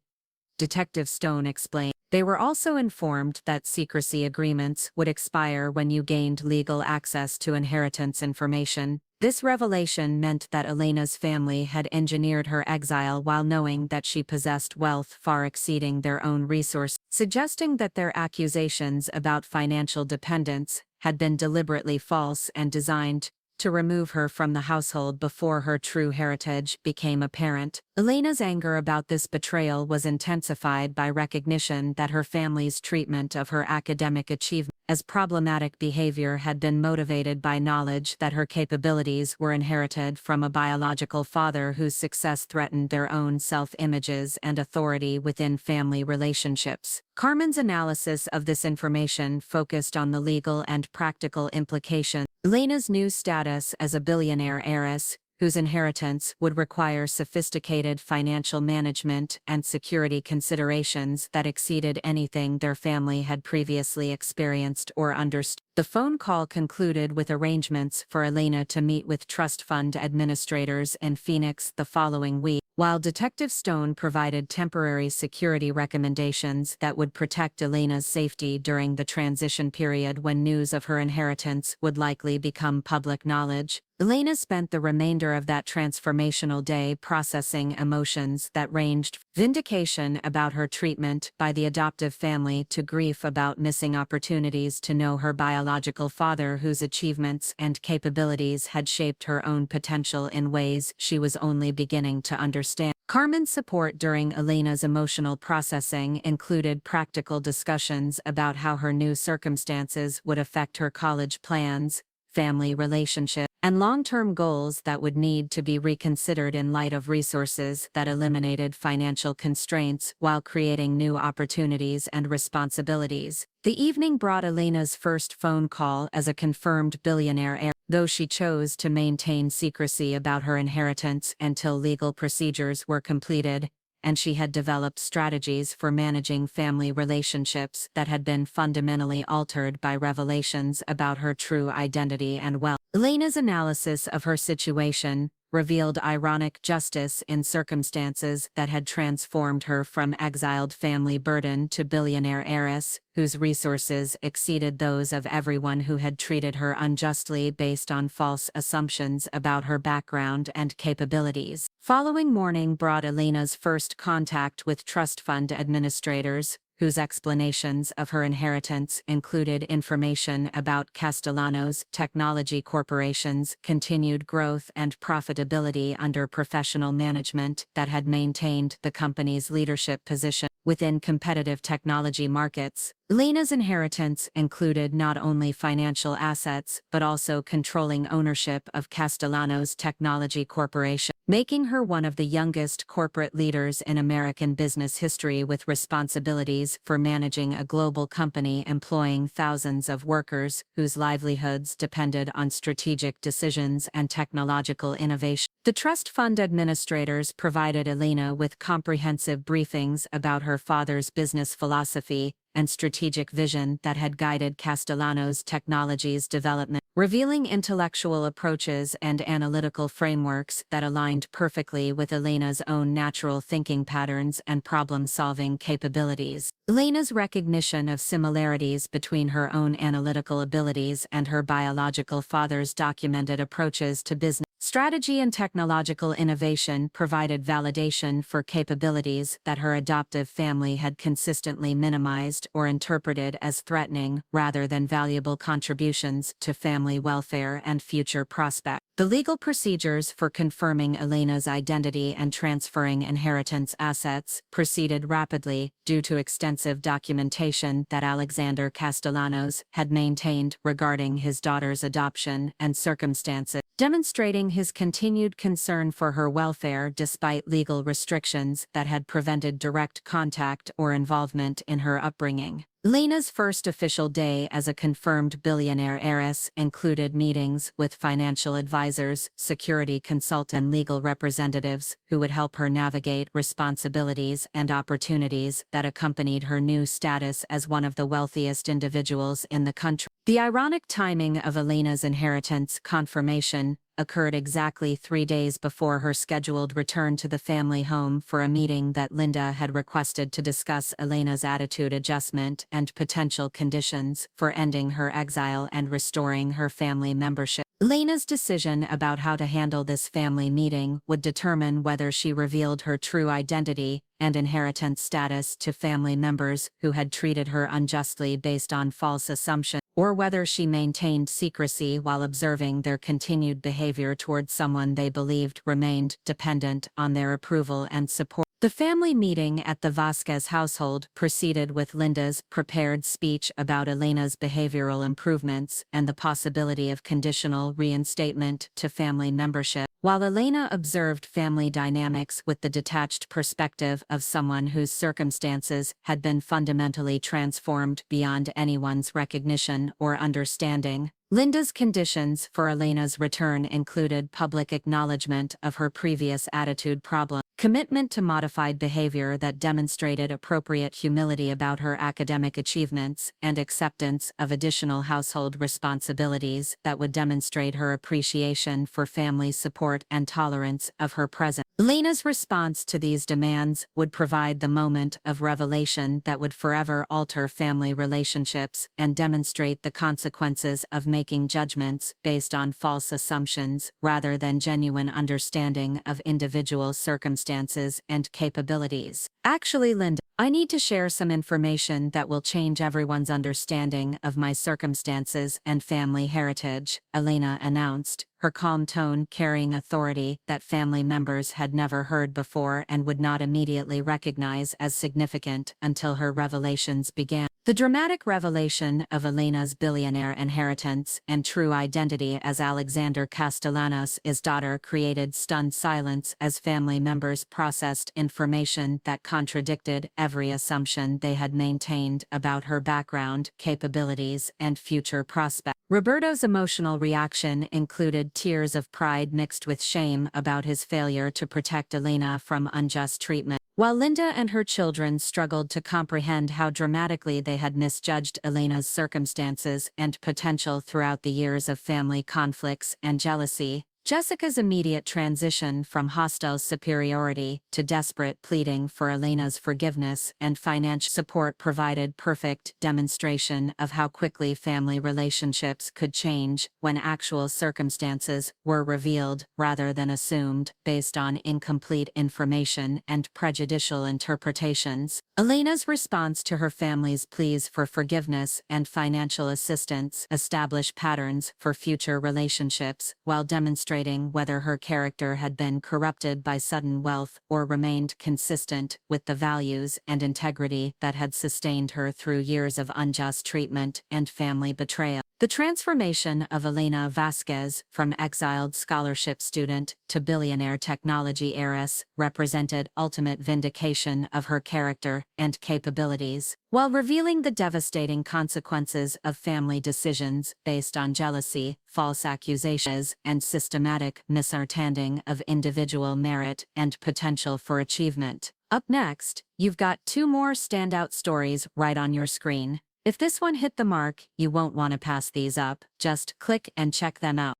Detective Stone explained. They were also informed that secrecy agreements would expire when you gained legal access to inheritance information. This revelation meant that Elena's family had engineered her exile while knowing that she possessed wealth far exceeding their own resources, suggesting that their accusations about financial dependence had been deliberately false and designed to remove her from the household before her true heritage became apparent. Elena's anger about this betrayal was intensified by recognition that her family's treatment of her academic achievement as problematic behavior had been motivated by knowledge that her capabilities were inherited from a biological father whose success threatened their own self-images and authority within family relationships. Carmen's analysis of this information focused on the legal and practical implications. Elena's new status as a billionaire heiress, whose inheritance would require sophisticated financial management and security considerations that exceeded anything their family had previously experienced or understood. The phone call concluded with arrangements for Elena to meet with trust fund administrators in Phoenix the following week, while Detective Stone provided temporary security recommendations that would protect Elena's safety during the transition period when news of her inheritance would likely become public knowledge. Elena spent the remainder of that transformational day processing emotions that ranged from vindication about her treatment by the adoptive family to grief about missing opportunities to know her biological father whose achievements and capabilities had shaped her own potential in ways she was only beginning to understand. Carmen's support during Elena's emotional processing included practical discussions about how her new circumstances would affect her college plans, family relationships, and long-term goals that would need to be reconsidered in light of resources that eliminated financial constraints while creating new opportunities and responsibilities. The evening brought Elena's first phone call as a confirmed billionaire heir, though she chose to maintain secrecy about her inheritance until legal procedures were completed, and she had developed strategies for managing family relationships that had been fundamentally altered by revelations about her true identity and wealth. Elena's analysis of her situation revealed ironic justice in circumstances that had transformed her from exiled family burden to billionaire heiress, whose resources exceeded those of everyone who had treated her unjustly based on false assumptions about her background and capabilities. Following morning brought Elena's first contact with trust fund administrators, whose explanations of her inheritance included information about Castellano's Technology Corporation's continued growth and profitability under professional management that had maintained the company's leadership position within competitive technology markets. Elena's inheritance included not only financial assets but also controlling ownership of Castellano's Technology Corporation, making her one of the youngest corporate leaders in American business history with responsibilities for managing a global company employing thousands of workers whose livelihoods depended on strategic decisions and technological innovation. The trust fund administrators provided Elena with comprehensive briefings about her father's business philosophy and strategic vision that had guided Castellano's technology's development, revealing intellectual approaches and analytical frameworks that aligned perfectly with Elena's own natural thinking patterns and problem-solving capabilities. Elena's recognition of similarities between her own analytical abilities and her biological father's documented approaches to business strategy and technological innovation provided validation for capabilities that her adoptive family had consistently minimized or interpreted as threatening rather than valuable contributions to family welfare and future prospects. The legal procedures for confirming Elena's identity and transferring inheritance assets proceeded rapidly due to extensive documentation that Alexander Castellanos had maintained regarding his daughter's adoption and circumstances, demonstrating his continued concern for her welfare despite legal restrictions that had prevented direct contact or involvement in her upbringing. Elena's first official day as a confirmed billionaire heiress included meetings with financial advisors, security consultants, and legal representatives who would help her navigate responsibilities and opportunities that accompanied her new status as one of the wealthiest individuals in the country. The ironic timing of Elena's inheritance confirmation occurred exactly 3 days before her scheduled return to the family home for a meeting that Linda had requested to discuss Elena's attitude adjustment and potential conditions for ending her exile and restoring her family membership. Elena's decision about how to handle this family meeting would determine whether she revealed her true identity and inheritance status to family members who had treated her unjustly based on false assumptions, or whether she maintained secrecy while observing their continued behavior towards someone they believed remained dependent on their approval and support. The family meeting at the Vasquez household proceeded with Linda's prepared speech about Elena's behavioral improvements and the possibility of conditional reinstatement to family membership, while Elena observed family dynamics with the detached perspective of someone whose circumstances had been fundamentally transformed beyond anyone's recognition or understanding. Linda's conditions for Elena's return included public acknowledgement of her previous attitude problem, commitment to modified behavior that demonstrated appropriate humility about her academic achievements, and acceptance of additional household responsibilities that would demonstrate her appreciation for family support and tolerance of her presence. Elena's response to these demands would provide the moment of revelation that would forever alter family relationships and demonstrate the consequences of making judgments based on false assumptions rather than genuine understanding of individual circumstances and capabilities. Actually, Linda, I need to share some information that will change everyone's understanding of my circumstances and family heritage, Elena announced, her calm tone carrying authority that family members had never heard before and would not immediately recognize as significant until her revelations began. The dramatic revelation of Elena's billionaire inheritance and true identity as Alexander Castellanos' daughter created stunned silence as family members processed information that contradicted every assumption they had maintained about her background, capabilities, and future prospects. Roberto's emotional reaction included tears of pride mixed with shame about his failure to protect Elena from unjust treatment, while Linda and her children struggled to comprehend how dramatically they had misjudged Elena's circumstances and potential throughout the years of family conflicts and jealousy. Jessica's immediate transition from hostile superiority to desperate pleading for Elena's forgiveness and financial support provided perfect demonstration of how quickly family relationships could change when actual circumstances were revealed rather than assumed based on incomplete information and prejudicial interpretations. Elena's response to her family's pleas for forgiveness and financial assistance established patterns for future relationships while demonstrating whether her character had been corrupted by sudden wealth or remained consistent with the values and integrity that had sustained her through years of unjust treatment and family betrayal. The transformation of Elena Vasquez from exiled scholarship student to billionaire technology heiress represented ultimate vindication of her character and capabilities, while revealing the devastating consequences of family decisions based on jealousy, false accusations, and systematic misunderstanding of individual merit and potential for achievement. Up next, you've got two more standout stories right on your screen. If this one hit the mark, you won't want to pass these up. Just click and check them out.